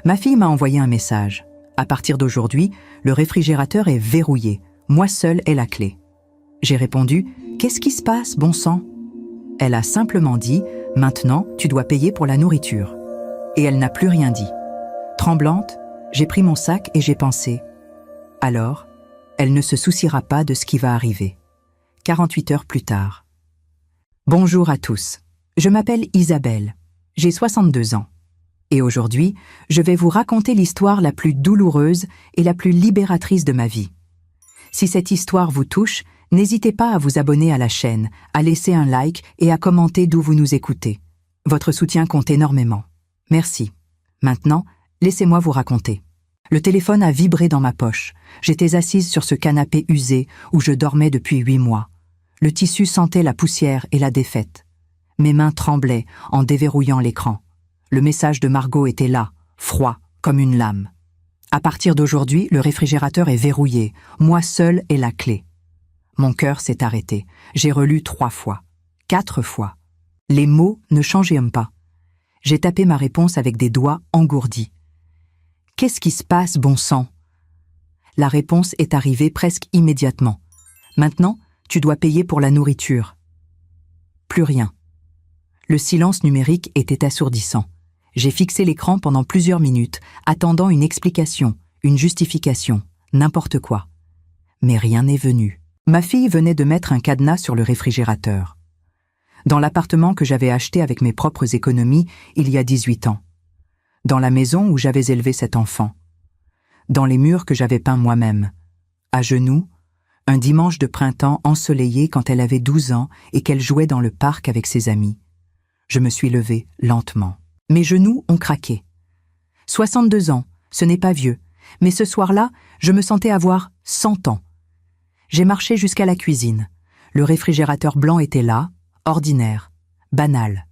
Ma fille m'a envoyé un message. À partir d'aujourd'hui, le réfrigérateur est verrouillé. Moi seule ai la clé. J'ai répondu « Qu'est-ce qui se passe, bon sang ?» Elle a simplement dit « Maintenant, tu dois payer pour la nourriture. » Et elle n'a plus rien dit. Tremblante, j'ai pris mon sac et j'ai pensé « Alors, elle ne se souciera pas de ce qui va arriver. » 48 heures plus tard. Bonjour à tous. Je m'appelle Isabelle. J'ai 62 ans. Et aujourd'hui, je vais vous raconter l'histoire la plus douloureuse et la plus libératrice de ma vie. Si cette histoire vous touche, n'hésitez pas à vous abonner à la chaîne, à laisser un like et à commenter d'où vous nous écoutez. Votre soutien compte énormément. Merci. Maintenant, laissez-moi vous raconter. Le téléphone a vibré dans ma poche. J'étais assise sur ce canapé usé où je dormais depuis 8 mois. Le tissu sentait la poussière et la défaite. Mes mains tremblaient en déverrouillant l'écran. Le message de Margot était là, froid, comme une lame. À partir d'aujourd'hui, le réfrigérateur est verrouillé. Moi seule ai la clé. Mon cœur s'est arrêté. J'ai relu 3 fois, 4 fois. Les mots ne changeaient pas. J'ai tapé ma réponse avec des doigts engourdis. « Qu'est-ce qui se passe, bon sang ?» La réponse est arrivée presque immédiatement. « Maintenant, tu dois payer pour la nourriture. » Plus rien. Le silence numérique était assourdissant. J'ai fixé l'écran pendant plusieurs minutes, attendant une explication, une justification, n'importe quoi. Mais rien n'est venu. Ma fille venait de mettre un cadenas sur le réfrigérateur. Dans l'appartement que j'avais acheté avec mes propres économies il y a 18 ans. Dans la maison où j'avais élevé cet enfant. Dans les murs que j'avais peints moi-même. À genoux, un dimanche de printemps ensoleillé quand elle avait 12 ans et qu'elle jouait dans le parc avec ses amis. Je me suis levée lentement. Mes genoux ont craqué. 62 ans, ce n'est pas vieux, mais ce soir-là, je me sentais avoir 100 ans. J'ai marché jusqu'à la cuisine. Le réfrigérateur blanc était là, ordinaire, banal.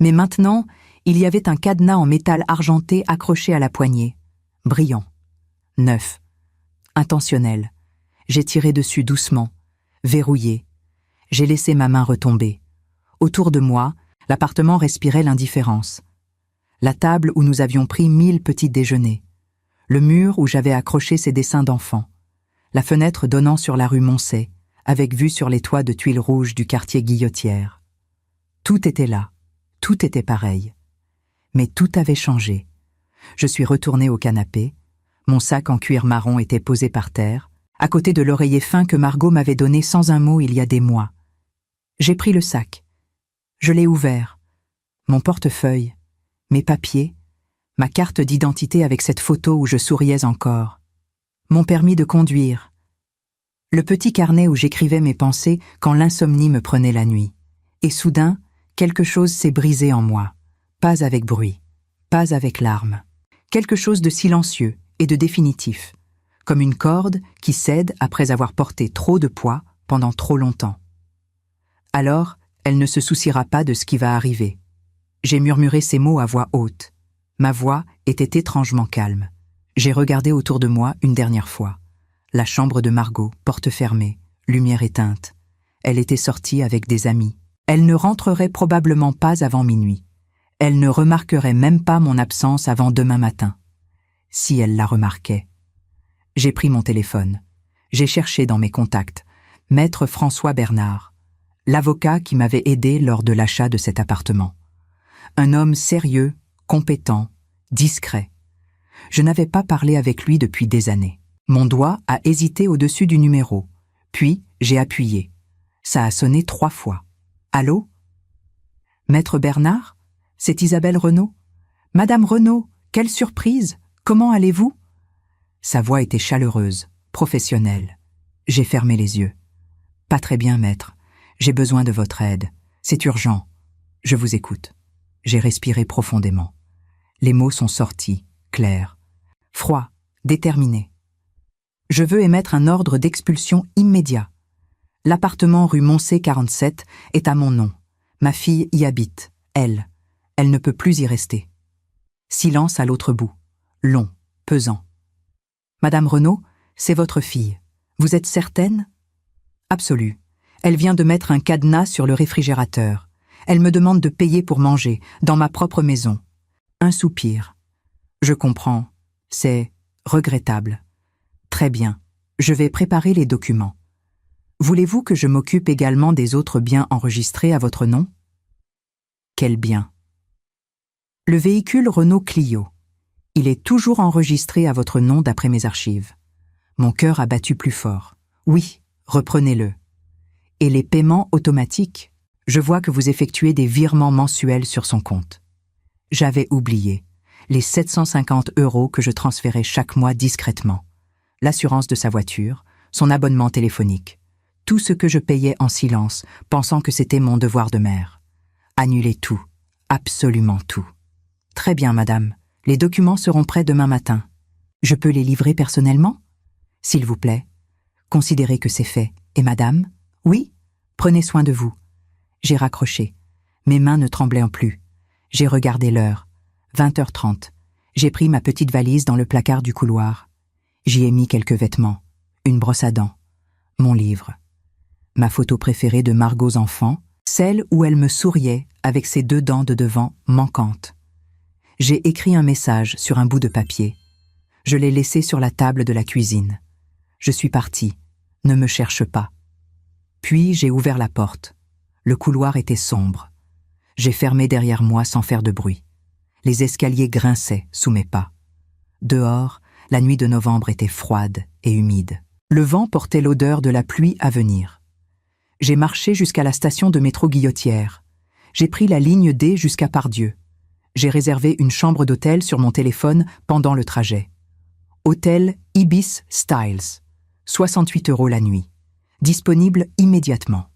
Mais maintenant, il y avait un cadenas en métal argenté accroché à la poignée. Brillant. Neuf. Intentionnel. J'ai tiré dessus doucement, verrouillé. J'ai laissé ma main retomber. Autour de moi, l'appartement respirait l'indifférence. La table où nous avions pris 1000 petits déjeuners. Le mur où j'avais accroché ces dessins d'enfants. La fenêtre donnant sur la rue Moncey, avec vue sur les toits de tuiles rouges du quartier Guillotière. Tout était là, tout était pareil. Mais tout avait changé. Je suis retournée au canapé. Mon sac en cuir marron était posé par terre, à côté de l'oreiller fin que Margot m'avait donné sans un mot il y a des mois. J'ai pris le sac. Je l'ai ouvert. Mon portefeuille, mes papiers, ma carte d'identité avec cette photo où je souriais encore, mon permis de conduire, le petit carnet où j'écrivais mes pensées quand l'insomnie me prenait la nuit. Et soudain, quelque chose s'est brisé en moi, pas avec bruit, pas avec larmes, quelque chose de silencieux et de définitif, comme une corde qui cède après avoir porté trop de poids pendant trop longtemps. Alors, elle ne se souciera pas de ce qui va arriver. J'ai murmuré ces mots à voix haute. Ma voix était étrangement calme. J'ai regardé autour de moi une dernière fois. La chambre de Margot, porte fermée, lumière éteinte. Elle était sortie avec des amis. Elle ne rentrerait probablement pas avant minuit. Elle ne remarquerait même pas mon absence avant demain matin. Si elle la remarquait. J'ai pris mon téléphone. J'ai cherché dans mes contacts. Maître François Bernard, l'avocat qui m'avait aidé lors de l'achat de cet appartement. Un homme sérieux, compétent, discret. Je n'avais pas parlé avec lui depuis des années. Mon doigt a hésité au-dessus du numéro. Puis, j'ai appuyé. Ça a sonné 3 fois. Allô ? Maître Bernard ? C'est Isabelle Renaud ? Madame Renaud, quelle surprise ! Comment allez-vous ? Sa voix était chaleureuse, professionnelle. J'ai fermé les yeux. Pas très bien, maître. J'ai besoin de votre aide. C'est urgent. Je vous écoute. J'ai respiré profondément. Les mots sont sortis, clairs, froids, déterminés. Je veux émettre un ordre d'expulsion immédiat. L'appartement rue Moncey 47 est à mon nom. Ma fille y habite, elle. Elle ne peut plus y rester. Silence à l'autre bout, long, pesant. Madame Renaud, c'est votre fille. Vous êtes certaine ? Absolue. Elle vient de mettre un cadenas sur le réfrigérateur. Elle me demande de payer pour manger, dans ma propre maison. Un soupir. Je comprends. C'est regrettable. Très bien. Je vais préparer les documents. Voulez-vous que je m'occupe également des autres biens enregistrés à votre nom? Quels biens? Le véhicule Renault Clio. Il est toujours enregistré à votre nom d'après mes archives. Mon cœur a battu plus fort. Oui, reprenez-le. Et les paiements automatiques? Je vois que vous effectuez des virements mensuels sur son compte. J'avais oublié. Les 750 € que je transférais chaque mois discrètement. L'assurance de sa voiture, son abonnement téléphonique. Tout ce que je payais en silence, pensant que c'était mon devoir de mère. Annulez tout. Absolument tout. Très bien, madame. Les documents seront prêts demain matin. Je peux les livrer personnellement? S'il vous plaît. Considérez que c'est fait. Et madame? Oui? Prenez soin de vous. J'ai raccroché. Mes mains ne tremblaient plus. J'ai regardé l'heure. 20h30. J'ai pris ma petite valise dans le placard du couloir. J'y ai mis quelques vêtements, une brosse à dents, mon livre. Ma photo préférée de Margaux enfant, celle où elle me souriait avec ses 2 dents de devant manquantes. J'ai écrit un message sur un bout de papier. Je l'ai laissé sur la table de la cuisine. Je suis partie. Ne me cherche pas. Puis j'ai ouvert la porte. Le couloir était sombre. J'ai fermé derrière moi sans faire de bruit. Les escaliers grinçaient sous mes pas. Dehors, la nuit de novembre était froide et humide. Le vent portait l'odeur de la pluie à venir. J'ai marché jusqu'à la station de métro Guillotière. J'ai pris la ligne D jusqu'à Pardieu. J'ai réservé une chambre d'hôtel sur mon téléphone pendant le trajet. Hôtel Ibis Styles. 68 € la nuit. Disponible immédiatement.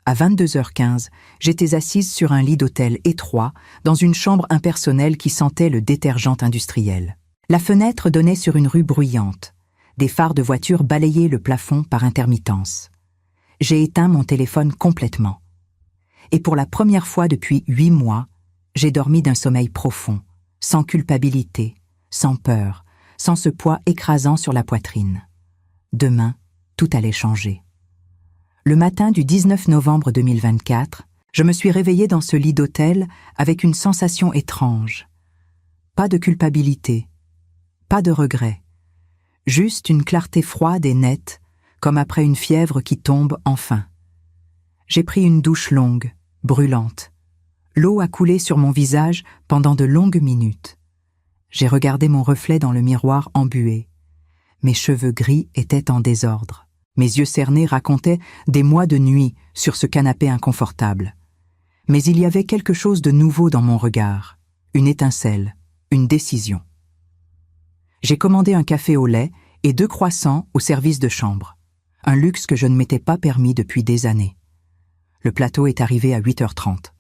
À 22h15, j'étais assise sur un lit d'hôtel étroit dans une chambre impersonnelle qui sentait le détergent industriel. La fenêtre donnait sur une rue bruyante. Des phares de voiture balayaient le plafond par intermittence. J'ai éteint mon téléphone complètement. Et pour la première fois depuis 8 mois, j'ai dormi d'un sommeil profond, sans culpabilité, sans peur, sans ce poids écrasant sur la poitrine. Demain, tout allait changer. Le matin du 19 novembre 2024, je me suis réveillée dans ce lit d'hôtel avec une sensation étrange. Pas de culpabilité, pas de regret, juste une clarté froide et nette, comme après une fièvre qui tombe enfin. J'ai pris une douche longue, brûlante. L'eau a coulé sur mon visage pendant de longues minutes. J'ai regardé mon reflet dans le miroir embué. Mes cheveux gris étaient en désordre. Mes yeux cernés racontaient des mois de nuit sur ce canapé inconfortable. Mais il y avait quelque chose de nouveau dans mon regard, une étincelle, une décision. J'ai commandé un café au lait et 2 croissants au service de chambre, un luxe que je ne m'étais pas permis depuis des années. Le plateau est arrivé à 8h30.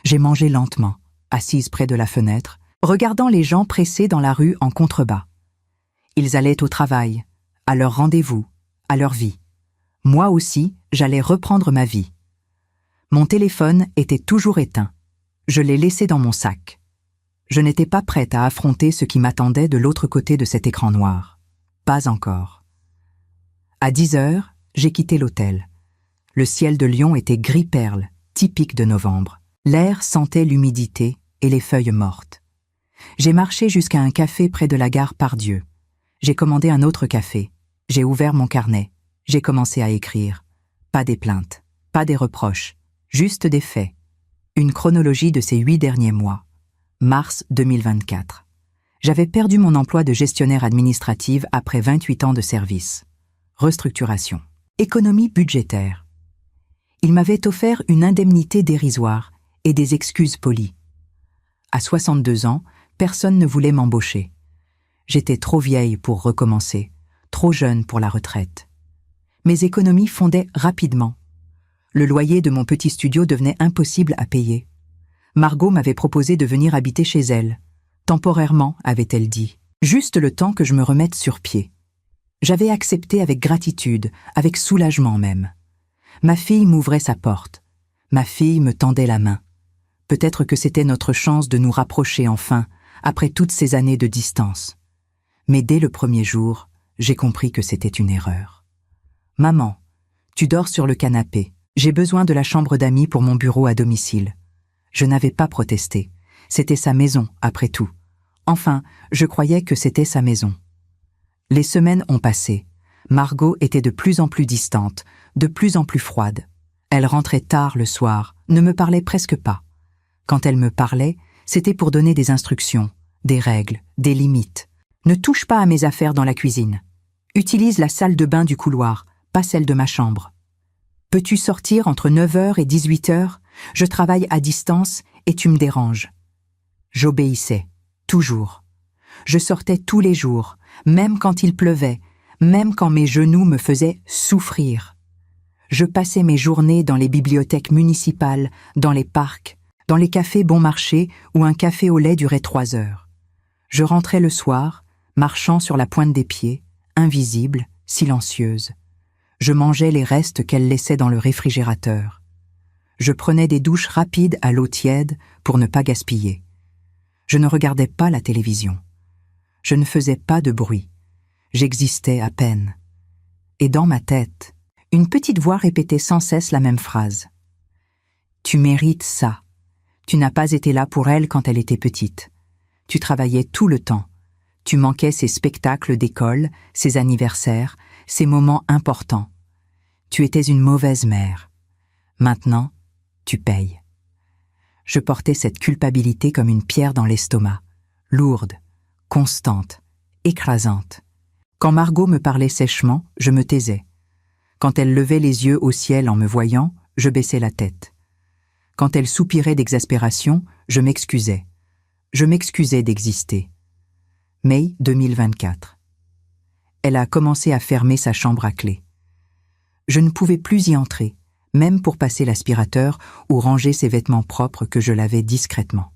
J'ai mangé lentement, assise près de la fenêtre, regardant les gens pressés dans la rue en contrebas. Ils allaient au travail, à leur rendez-vous, à leur vie. Moi aussi, j'allais reprendre ma vie. Mon téléphone était toujours éteint. Je l'ai laissé dans mon sac. Je n'étais pas prête à affronter ce qui m'attendait de l'autre côté de cet écran noir. Pas encore. À 10h, j'ai quitté l'hôtel. Le ciel de Lyon était gris perle, typique de novembre. L'air sentait l'humidité et les feuilles mortes. J'ai marché jusqu'à un café près de la gare Pardieu. J'ai commandé un autre café. J'ai ouvert mon carnet. J'ai commencé à écrire. Pas des plaintes, pas des reproches, juste des faits. Une chronologie de ces 8 derniers mois. Mars 2024. J'avais perdu mon emploi de gestionnaire administrative après 28 ans de service. Restructuration. Économie budgétaire. Il m'avait offert une indemnité dérisoire et des excuses polies. À 62 ans, personne ne voulait m'embaucher. J'étais trop vieille pour recommencer, trop jeune pour la retraite. Mes économies fondaient rapidement. Le loyer de mon petit studio devenait impossible à payer. Margaux m'avait proposé de venir habiter chez elle. Temporairement, avait-elle dit. Juste le temps que je me remette sur pied. J'avais accepté avec gratitude, avec soulagement même. Ma fille m'ouvrait sa porte. Ma fille me tendait la main. Peut-être que c'était notre chance de nous rapprocher enfin, après toutes ces années de distance. Mais dès le premier jour, j'ai compris que c'était une erreur. « Maman, tu dors sur le canapé. J'ai besoin de la chambre d'amis pour mon bureau à domicile. » Je n'avais pas protesté. C'était sa maison, après tout. Enfin, je croyais que c'était sa maison. Les semaines ont passé. Margot était de plus en plus distante, de plus en plus froide. Elle rentrait tard le soir, ne me parlait presque pas. Quand elle me parlait, c'était pour donner des instructions, des règles, des limites. Ne touche pas à mes affaires dans la cuisine. Utilise la salle de bain du couloir, pas celle de ma chambre. Peux-tu sortir entre 9h et 18h? Je travaille à distance et tu me déranges. J'obéissais, toujours. Je sortais tous les jours, même quand il pleuvait, même quand mes genoux me faisaient souffrir. Je passais mes journées dans les bibliothèques municipales, dans les parcs, dans les cafés bon marché où un café au lait durait 3 heures. Je rentrais le soir, marchant sur la pointe des pieds, invisible, silencieuse. Je mangeais les restes qu'elle laissait dans le réfrigérateur. Je prenais des douches rapides à l'eau tiède pour ne pas gaspiller. Je ne regardais pas la télévision. Je ne faisais pas de bruit. J'existais à peine. Et dans ma tête, une petite voix répétait sans cesse la même phrase. « Tu mérites ça. Tu n'as pas été là pour elle quand elle était petite. Tu travaillais tout le temps. Tu manquais ses spectacles d'école, ses anniversaires, ces moments importants. Tu étais une mauvaise mère. Maintenant, tu payes. » Je portais cette culpabilité comme une pierre dans l'estomac, lourde, constante, écrasante. Quand Margot me parlait sèchement, je me taisais. Quand elle levait les yeux au ciel en me voyant, je baissais la tête. Quand elle soupirait d'exaspération, je m'excusais. Je m'excusais d'exister. Mai 2024. Elle a commencé à fermer sa chambre à clé. Je ne pouvais plus y entrer, même pour passer l'aspirateur ou ranger ses vêtements propres que je lavais discrètement.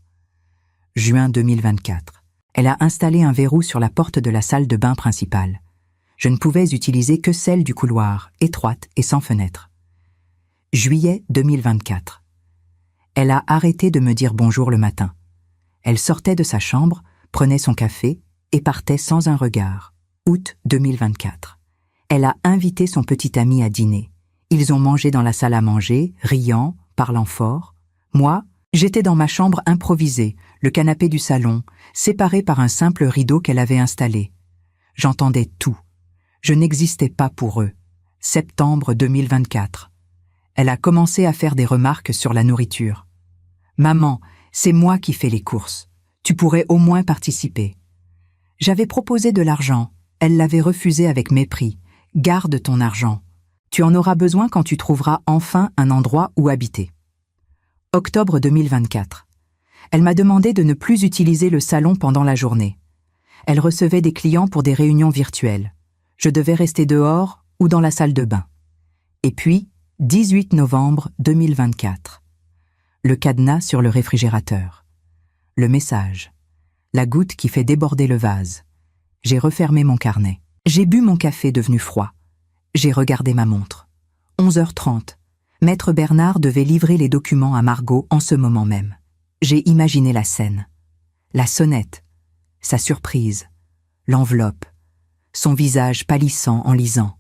Juin 2024. Elle a installé un verrou sur la porte de la salle de bain principale. Je ne pouvais utiliser que celle du couloir, étroite et sans fenêtre. Juillet 2024. Elle a arrêté de me dire bonjour le matin. Elle sortait de sa chambre, prenait son café et partait sans un regard. Août 2024. Elle a invité son petit ami à dîner. Ils ont mangé dans la salle à manger, riant, parlant fort. Moi, j'étais dans ma chambre improvisée, le canapé du salon, séparé par un simple rideau qu'elle avait installé. J'entendais tout. Je n'existais pas pour eux. Septembre 2024. Elle a commencé à faire des remarques sur la nourriture. « Maman, c'est moi qui fais les courses. Tu pourrais au moins participer. » J'avais proposé de l'argent. Elle l'avait refusé avec mépris. « Garde ton argent. Tu en auras besoin quand tu trouveras enfin un endroit où habiter. » Octobre 2024. Elle m'a demandé de ne plus utiliser le salon pendant la journée. Elle recevait des clients pour des réunions virtuelles. Je devais rester dehors ou dans la salle de bain. Et puis, 18 novembre 2024. Le cadenas sur le réfrigérateur. Le message. La goutte qui fait déborder le vase. J'ai refermé mon carnet. J'ai bu mon café devenu froid. J'ai regardé ma montre. 11h30. Maître Bernard devait livrer les documents à Margot en ce moment même. J'ai imaginé la scène. La sonnette. Sa surprise. L'enveloppe. Son visage pâlissant en lisant.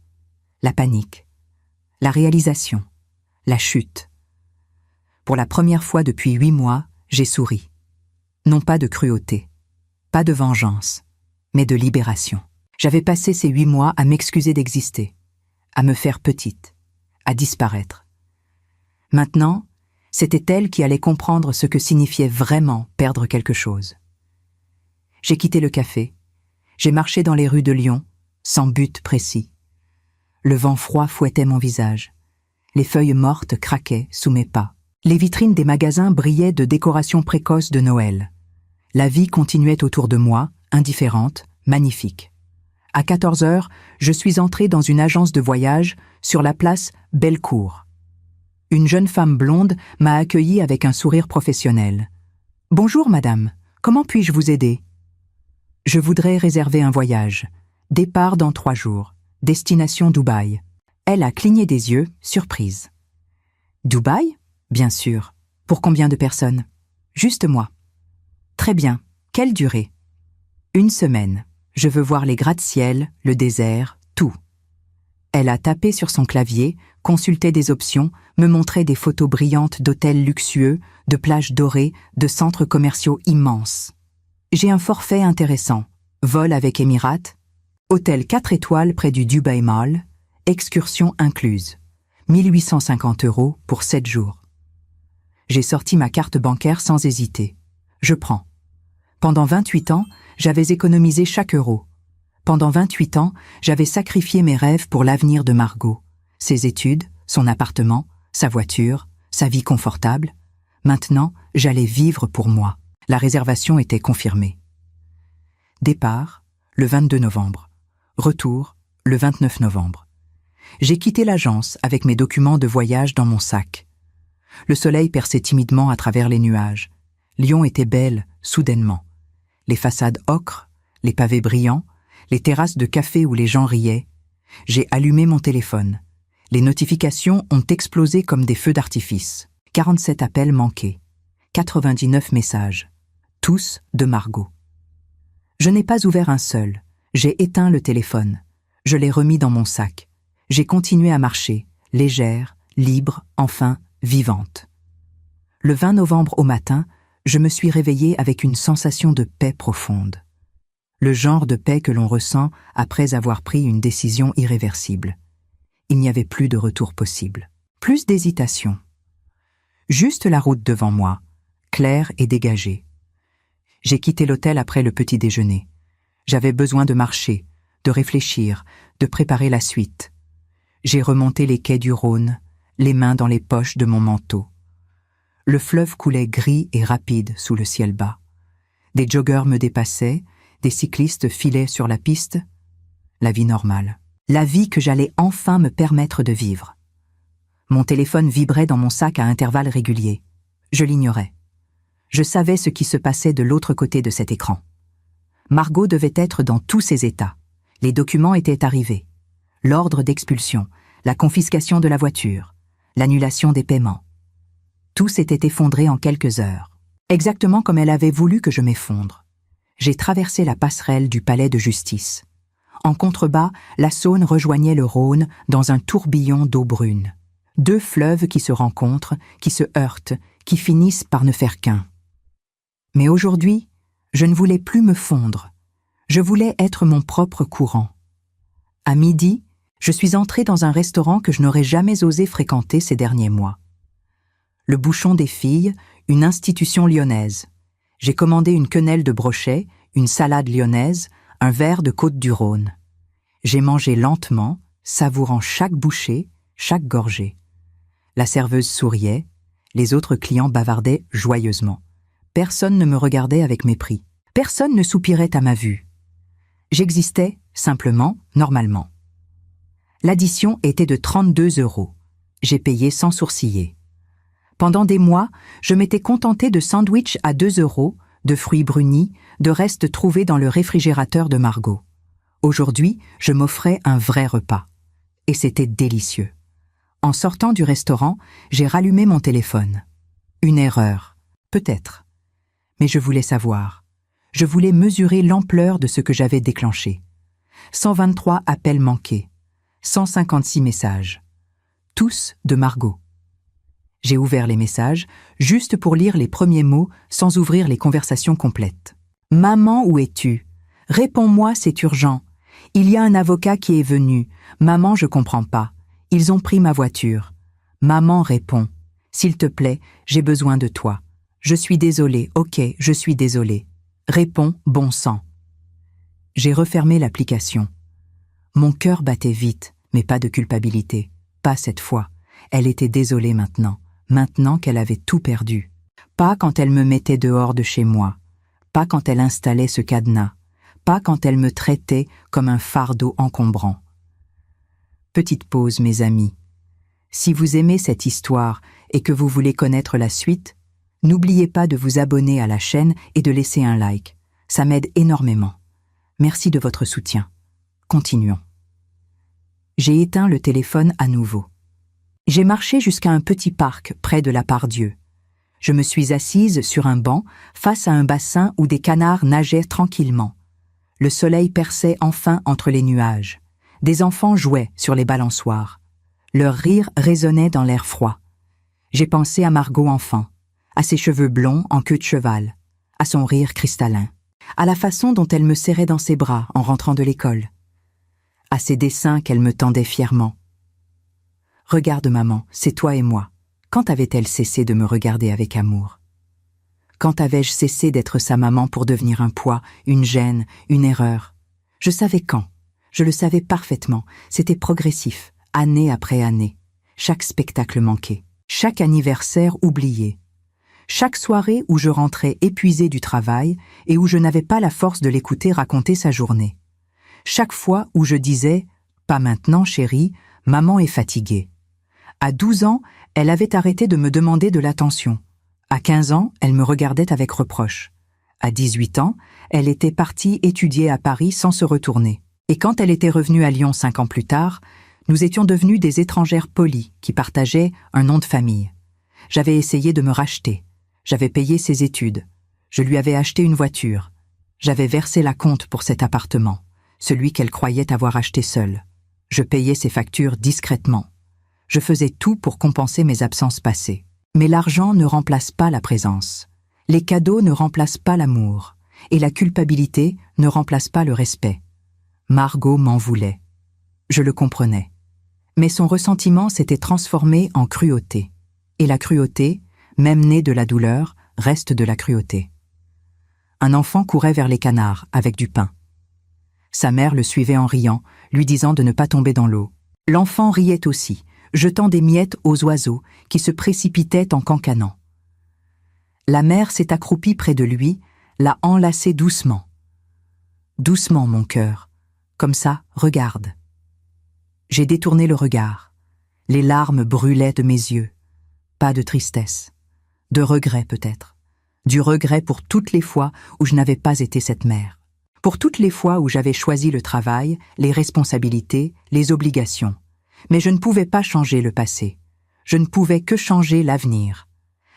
La panique. La réalisation. La chute. Pour la première fois depuis 8 mois, j'ai souri. Non pas de cruauté, pas de vengeance, mais de libération. J'avais passé ces 8 mois à m'excuser d'exister, à me faire petite, à disparaître. Maintenant, c'était elle qui allait comprendre ce que signifiait vraiment perdre quelque chose. J'ai quitté le café, j'ai marché dans les rues de Lyon, sans but précis. Le vent froid fouettait mon visage. Les feuilles mortes craquaient sous mes pas. Les vitrines des magasins brillaient de décorations précoces de Noël. La vie continuait autour de moi, indifférente, magnifique. À 14h, je suis entrée dans une agence de voyage sur la place Bellecour. Une jeune femme blonde m'a accueillie avec un sourire professionnel. « Bonjour, madame. Comment puis-je vous aider ?»« Je voudrais réserver un voyage. Départ dans 3 jours. Destination Dubaï. » Elle a cligné des yeux, surprise. « Dubaï ? Bien sûr. Pour combien de personnes ? Juste moi. » « Très bien. Quelle durée ? » « 1 semaine. Je veux voir les gratte-ciel, le désert, tout. » Elle a tapé sur son clavier, consultait des options, me montrait des photos brillantes d'hôtels luxueux, de plages dorées, de centres commerciaux immenses. J'ai un forfait intéressant. Vol avec Emirates, hôtel 4 étoiles près du Dubai Mall, excursion incluse. 1850 € pour 7 jours. J'ai sorti ma carte bancaire sans hésiter. Je prends. Pendant 28 ans, j'avais économisé chaque euro. Pendant 28 ans, j'avais sacrifié mes rêves pour l'avenir de Margot. Ses études, son appartement, sa voiture, sa vie confortable. Maintenant, j'allais vivre pour moi. La réservation était confirmée. Départ, le 22 novembre. Retour, le 29 novembre. J'ai quitté l'agence avec mes documents de voyage dans mon sac. Le soleil perçait timidement à travers les nuages. Lyon était belle, soudainement. Les façades ocre, les pavés brillants, les terrasses de café où les gens riaient. J'ai allumé mon téléphone. Les notifications ont explosé comme des feux d'artifice. 47 appels manqués. 99 messages. Tous de Margot. Je n'ai pas ouvert un seul. J'ai éteint le téléphone. Je l'ai remis dans mon sac. J'ai continué à marcher, légère, libre, enfin, vivante. Le 20 novembre au matin, je me suis réveillée avec une sensation de paix profonde. Le genre de paix que l'on ressent après avoir pris une décision irréversible. Il n'y avait plus de retour possible. Plus d'hésitation. Juste la route devant moi, claire et dégagée. J'ai quitté l'hôtel après le petit déjeuner. J'avais besoin de marcher, de réfléchir, de préparer la suite. J'ai remonté les quais du Rhône, les mains dans les poches de mon manteau. Le fleuve coulait gris et rapide sous le ciel bas. Des joggeurs me dépassaient, des cyclistes filaient sur la piste. La vie normale. La vie que j'allais enfin me permettre de vivre. Mon téléphone vibrait dans mon sac à intervalles réguliers. Je l'ignorais. Je savais ce qui se passait de l'autre côté de cet écran. Margot devait être dans tous ses états. Les documents étaient arrivés. L'ordre d'expulsion, la confiscation de la voiture, l'annulation des paiements. Tout s'était effondré en quelques heures, exactement comme elle avait voulu que je m'effondre. J'ai traversé la passerelle du palais de justice. En contrebas, la Saône rejoignait le Rhône dans un tourbillon d'eau brune. Deux fleuves qui se rencontrent, qui se heurtent, qui finissent par ne faire qu'un. Mais aujourd'hui, je ne voulais plus me fondre. Je voulais être mon propre courant. À midi, je suis entrée dans un restaurant que je n'aurais jamais osé fréquenter ces derniers mois. Le Bouchon des Filles, une institution lyonnaise. J'ai commandé une quenelle de brochet, une salade lyonnaise, un verre de Côte-du-Rhône. J'ai mangé lentement, savourant chaque bouchée, chaque gorgée. La serveuse souriait, les autres clients bavardaient joyeusement. Personne ne me regardait avec mépris. Personne ne soupirait à ma vue. J'existais, simplement, normalement. L'addition était de 32 €. J'ai payé sans sourciller. Pendant des mois, je m'étais contentée de sandwichs à 2 €, de fruits brunis, de restes trouvés dans le réfrigérateur de Margot. Aujourd'hui, je m'offrais un vrai repas. Et c'était délicieux. En sortant du restaurant, j'ai rallumé mon téléphone. Une erreur, peut-être. Mais je voulais savoir. Je voulais mesurer l'ampleur de ce que j'avais déclenché. 123 appels manqués. 156 messages. Tous de Margot. J'ai ouvert les messages, juste pour lire les premiers mots, sans ouvrir les conversations complètes. « Maman, où es-tu ? Réponds-moi, c'est urgent. Il y a un avocat qui est venu. Maman, je comprends pas. Ils ont pris ma voiture. Maman répond. S'il te plaît, j'ai besoin de toi. Je suis désolée, ok, je suis désolée. Réponds, bon sang. » J'ai refermé l'application. Mon cœur battait vite, mais pas de culpabilité. Pas cette fois. Elle était désolée maintenant qu'elle avait tout perdu. Pas quand elle me mettait dehors de chez moi. Pas quand elle installait ce cadenas. Pas quand elle me traitait comme un fardeau encombrant. Petite pause, mes amis. Si vous aimez cette histoire et que vous voulez connaître la suite, n'oubliez pas de vous abonner à la chaîne et de laisser un like. Ça m'aide énormément. Merci de votre soutien. Continuons. J'ai éteint le téléphone à nouveau. J'ai marché jusqu'à un petit parc près de la Part-Dieu. Je me suis assise sur un banc face à un bassin où des canards nageaient tranquillement. Le soleil perçait enfin entre les nuages. Des enfants jouaient sur les balançoires. Leur rire résonnait dans l'air froid. J'ai pensé à Margot enfant, à ses cheveux blonds en queue de cheval, à son rire cristallin. à la façon dont elle me serrait dans ses bras en rentrant de l'école, à ses dessins qu'elle me tendait fièrement. « Regarde maman, c'est toi et moi. » Quand avait-elle cessé de me regarder avec amour? Quand avais-je cessé d'être sa maman pour devenir un poids, une gêne, une erreur? Je savais quand. Je le savais parfaitement. C'était progressif, année après année. Chaque spectacle manqué, chaque anniversaire oublié. Chaque soirée où je rentrais épuisée du travail et où je n'avais pas la force de l'écouter raconter sa journée. Chaque fois où je disais « Pas maintenant, chérie, maman est fatiguée ». À 12 ans, elle avait arrêté de me demander de l'attention. À 15 ans, elle me regardait avec reproche. À 18 ans, elle était partie étudier à Paris sans se retourner. Et quand elle était revenue à Lyon 5 ans plus tard, nous étions devenus des étrangères polies qui partageaient un nom de famille. J'avais essayé de me racheter. J'avais payé ses études. Je lui avais acheté une voiture. J'avais versé la compte pour cet appartement, celui qu'elle croyait avoir acheté seule. Je payais ses factures discrètement. Je faisais tout pour compenser mes absences passées. Mais l'argent ne remplace pas la présence. Les cadeaux ne remplacent pas l'amour. Et la culpabilité ne remplace pas le respect. Margot m'en voulait. Je le comprenais. Mais son ressentiment s'était transformé en cruauté. Et la cruauté, même née de la douleur, reste de la cruauté. Un enfant courait vers les canards avec du pain. Sa mère le suivait en riant, lui disant de ne pas tomber dans l'eau. L'enfant riait aussi, jetant des miettes aux oiseaux qui se précipitaient en cancanant. La mère s'est accroupie près de lui, l'a enlacé doucement. Doucement, mon cœur. Comme ça, regarde. J'ai détourné le regard. Les larmes brûlaient de mes yeux. Pas de tristesse. De regret peut-être. Du regret pour toutes les fois où je n'avais pas été cette mère. Pour toutes les fois où j'avais choisi le travail, les responsabilités, les obligations. Mais je ne pouvais pas changer le passé. Je ne pouvais que changer l'avenir.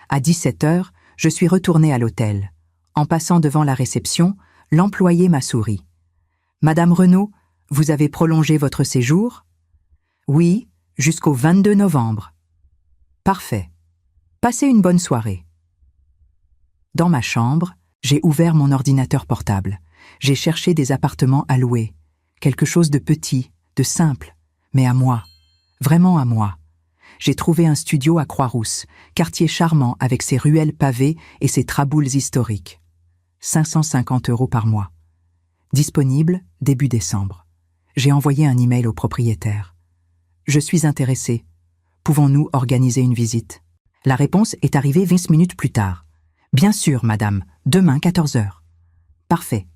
À 17 heures, je suis retournée à l'hôtel. En passant devant la réception, l'employé m'a souri. « Madame Renaud, vous avez prolongé votre séjour ?»« Oui, jusqu'au 22 novembre. »« Parfait. Passez une bonne soirée. » Dans ma chambre, j'ai ouvert mon ordinateur portable. J'ai cherché des appartements à louer. Quelque chose de petit, de simple, mais à moi. Vraiment à moi. J'ai trouvé un studio à Croix-Rousse, quartier charmant avec ses ruelles pavées et ses traboules historiques. 550 € par mois. Disponible début décembre. J'ai envoyé un email au propriétaire. Je suis intéressée. Pouvons-nous organiser une visite? La réponse est arrivée 20 minutes plus tard. Bien sûr, madame, demain 14 h. Parfait.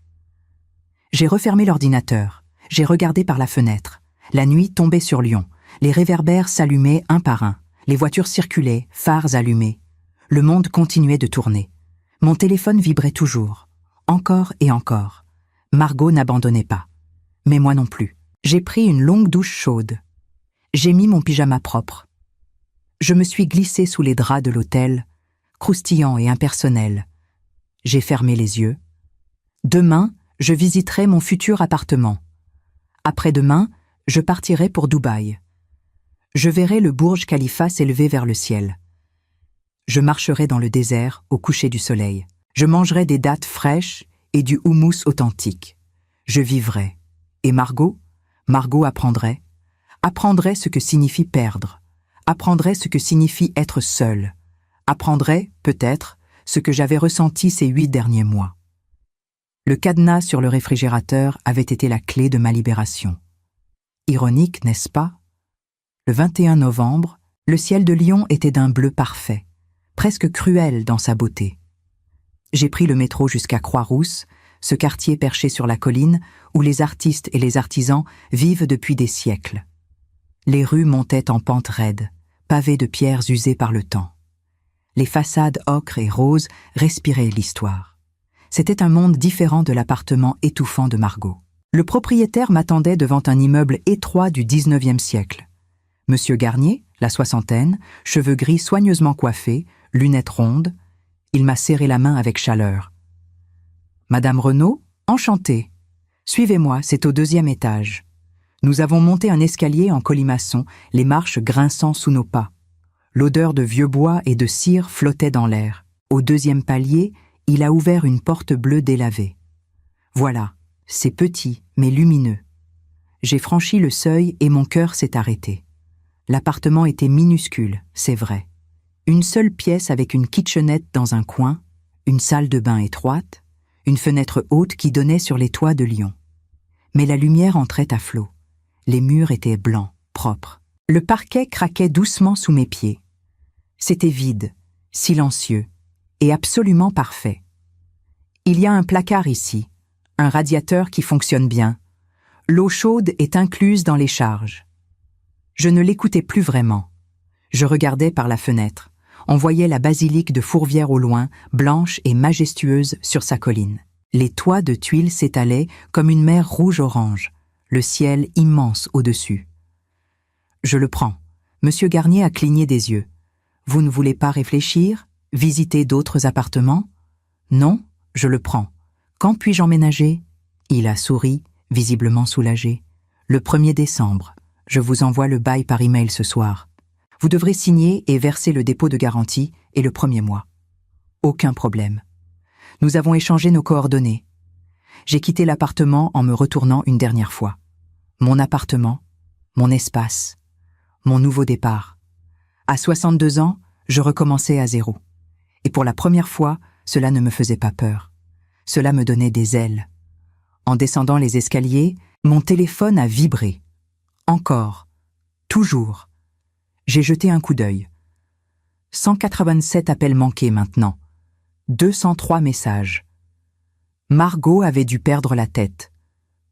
J'ai refermé l'ordinateur. J'ai regardé par la fenêtre. La nuit tombait sur Lyon. Les réverbères s'allumaient un par un. Les voitures circulaient, phares allumés. Le monde continuait de tourner. Mon téléphone vibrait toujours. Encore et encore. Margot n'abandonnait pas. Mais moi non plus. J'ai pris une longue douche chaude. J'ai mis mon pyjama propre. Je me suis glissée sous les draps de l'hôtel, croustillant et impersonnel. J'ai fermé les yeux. Demain, je visiterai mon futur appartement. Après-demain, je partirai pour Dubaï. Je verrai le Burj Khalifa s'élever vers le ciel. Je marcherai dans le désert au coucher du soleil. Je mangerai des dattes fraîches et du houmous authentique. Je vivrai. Et Margot apprendrait ce que signifie perdre, apprendrait ce que signifie être seule, apprendrait, peut-être, ce que j'avais ressenti ces 8 derniers mois. Le cadenas sur le réfrigérateur avait été la clé de ma libération. Ironique, n'est-ce pas? Le 21 novembre, le ciel de Lyon était d'un bleu parfait, presque cruel dans sa beauté. J'ai pris le métro jusqu'à Croix-Rousse, ce quartier perché sur la colline où les artistes et les artisans vivent depuis des siècles. Les rues montaient en pente raide, pavées de pierres usées par le temps. Les façades ocre et rose respiraient l'histoire. C'était un monde différent de l'appartement étouffant de Margot. Le propriétaire m'attendait devant un immeuble étroit du 19e siècle. Monsieur Garnier, la soixantaine, cheveux gris soigneusement coiffés, lunettes rondes, il m'a serré la main avec chaleur. « Madame Renaud, enchantée. Suivez-moi, c'est au 2e étage. » Nous avons monté un escalier en colimaçon, les marches grinçant sous nos pas. L'odeur de vieux bois et de cire flottait dans l'air. Au 2e palier, il a ouvert une porte bleue délavée. Voilà, c'est petit, mais lumineux. J'ai franchi le seuil et mon cœur s'est arrêté. L'appartement était minuscule, c'est vrai. Une seule pièce avec une kitchenette dans un coin, une salle de bain étroite, une fenêtre haute qui donnait sur les toits de Lyon. Mais la lumière entrait à flot. Les murs étaient blancs, propres. Le parquet craquait doucement sous mes pieds. C'était vide, silencieux et absolument parfait. Il y a un placard ici, un radiateur qui fonctionne bien. L'eau chaude est incluse dans les charges. Je ne l'écoutais plus vraiment. Je regardais par la fenêtre. On voyait la basilique de Fourvière au loin, blanche et majestueuse sur sa colline. Les toits de tuiles s'étalaient comme une mer rouge-orange, le ciel immense au-dessus. Je le prends. Monsieur Garnier a cligné des yeux. Vous ne voulez pas réfléchir, visiter d'autres appartements? Non, je le prends. Quand puis-je emménager? Il a souri, visiblement soulagé. Le 1er décembre. Je vous envoie le bail par email ce soir. Vous devrez signer et verser le dépôt de garantie et le 1er mois. Aucun problème. Nous avons échangé nos coordonnées. J'ai quitté l'appartement en me retournant une dernière fois. Mon appartement, mon espace, mon nouveau départ. À 62 ans, je recommençais à zéro. Et pour la première fois, cela ne me faisait pas peur. Cela me donnait des ailes. En descendant les escaliers, mon téléphone a vibré. Encore. Toujours. J'ai jeté un coup d'œil. 187 appels manqués maintenant. 203 messages. Margot avait dû perdre la tête.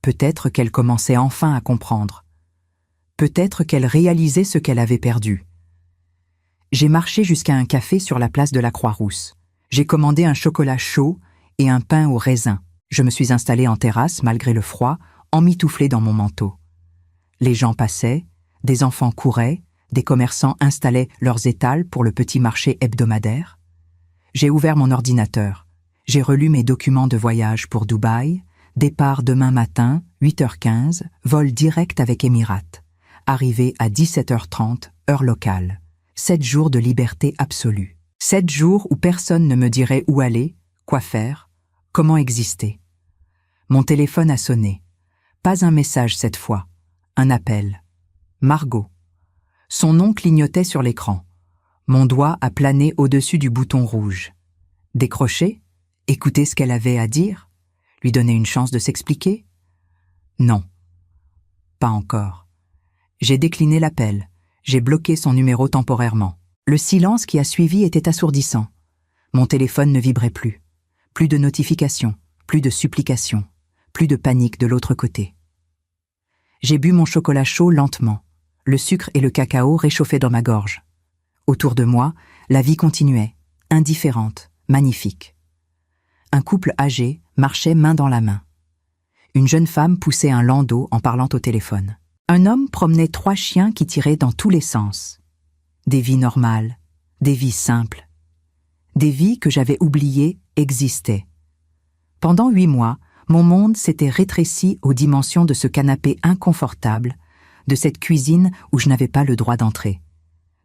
Peut-être qu'elle commençait enfin à comprendre. Peut-être qu'elle réalisait ce qu'elle avait perdu. J'ai marché jusqu'à un café sur la place de la Croix-Rousse. J'ai commandé un chocolat chaud et un pain au raisin. Je me suis installé en terrasse malgré le froid, emmitouflé dans mon manteau. Les gens passaient, des enfants couraient, des commerçants installaient leurs étals pour le petit marché hebdomadaire. J'ai ouvert mon ordinateur. J'ai relu mes documents de voyage pour Dubaï, départ demain matin, 8h15, vol direct avec Emirates. Arrivée à 17h30, heure locale. 7 jours de liberté absolue. 7 jours où personne ne me dirait où aller, quoi faire, comment exister. Mon téléphone a sonné. Pas un message cette fois. Un appel. Margot. Son nom clignotait sur l'écran. Mon doigt a plané au-dessus du bouton rouge. Décrocher? Écouter ce qu'elle avait à dire? Lui donner une chance de s'expliquer? Non. Pas encore. J'ai décliné l'appel. J'ai bloqué son numéro temporairement. Le silence qui a suivi était assourdissant. Mon téléphone ne vibrait plus. Plus de notifications, plus de supplications, plus de panique de l'autre côté. J'ai bu mon chocolat chaud lentement. Le sucre et le cacao réchauffaient dans ma gorge. Autour de moi, la vie continuait, indifférente, magnifique. Un couple âgé marchait main dans la main. Une jeune femme poussait un landau en parlant au téléphone. Un homme promenait 3 chiens qui tiraient dans tous les sens. Des vies normales, des vies simples. Des vies que j'avais oubliées existaient. Pendant 8 mois, mon monde s'était rétréci aux dimensions de ce canapé inconfortable, de cette cuisine où je n'avais pas le droit d'entrer,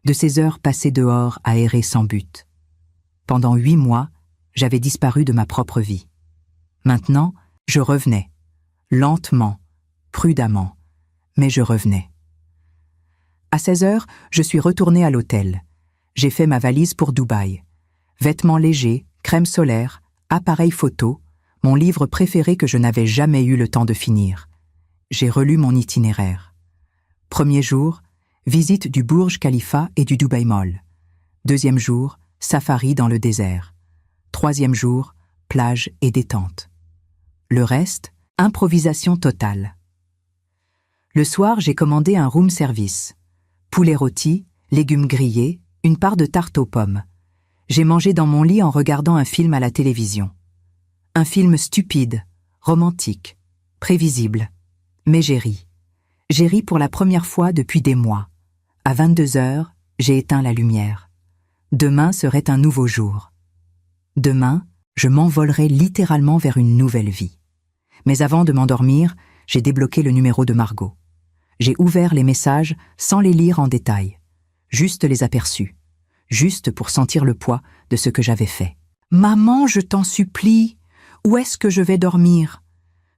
de ces heures passées dehors à errer sans but. Pendant 8 mois, j'avais disparu de ma propre vie. Maintenant, je revenais, lentement, prudemment, mais je revenais. À 16h, je suis retourné à l'hôtel. J'ai fait ma valise pour Dubaï. Vêtements légers, crème solaire, appareil photo, mon livre préféré que je n'avais jamais eu le temps de finir. J'ai relu mon itinéraire. Premier jour, visite du Burj Khalifa et du Dubai Mall. Deuxième jour, safari dans le désert. Troisième jour, plage et détente. Le reste, improvisation totale. Le soir, j'ai commandé un room service. Poulet rôti, légumes grillés, une part de tarte aux pommes. J'ai mangé dans mon lit en regardant un film à la télévision. Un film stupide, romantique, prévisible. Mais j'ai ri. J'ai ri pour la première fois depuis des mois. À 22h, j'ai éteint la lumière. Demain serait un nouveau jour. Demain, je m'envolerai littéralement vers une nouvelle vie. Mais avant de m'endormir, j'ai débloqué le numéro de Margot. J'ai ouvert les messages sans les lire en détail. Juste les aperçus. Juste pour sentir le poids de ce que j'avais fait. « Maman, je t'en supplie, où est-ce que je vais dormir ?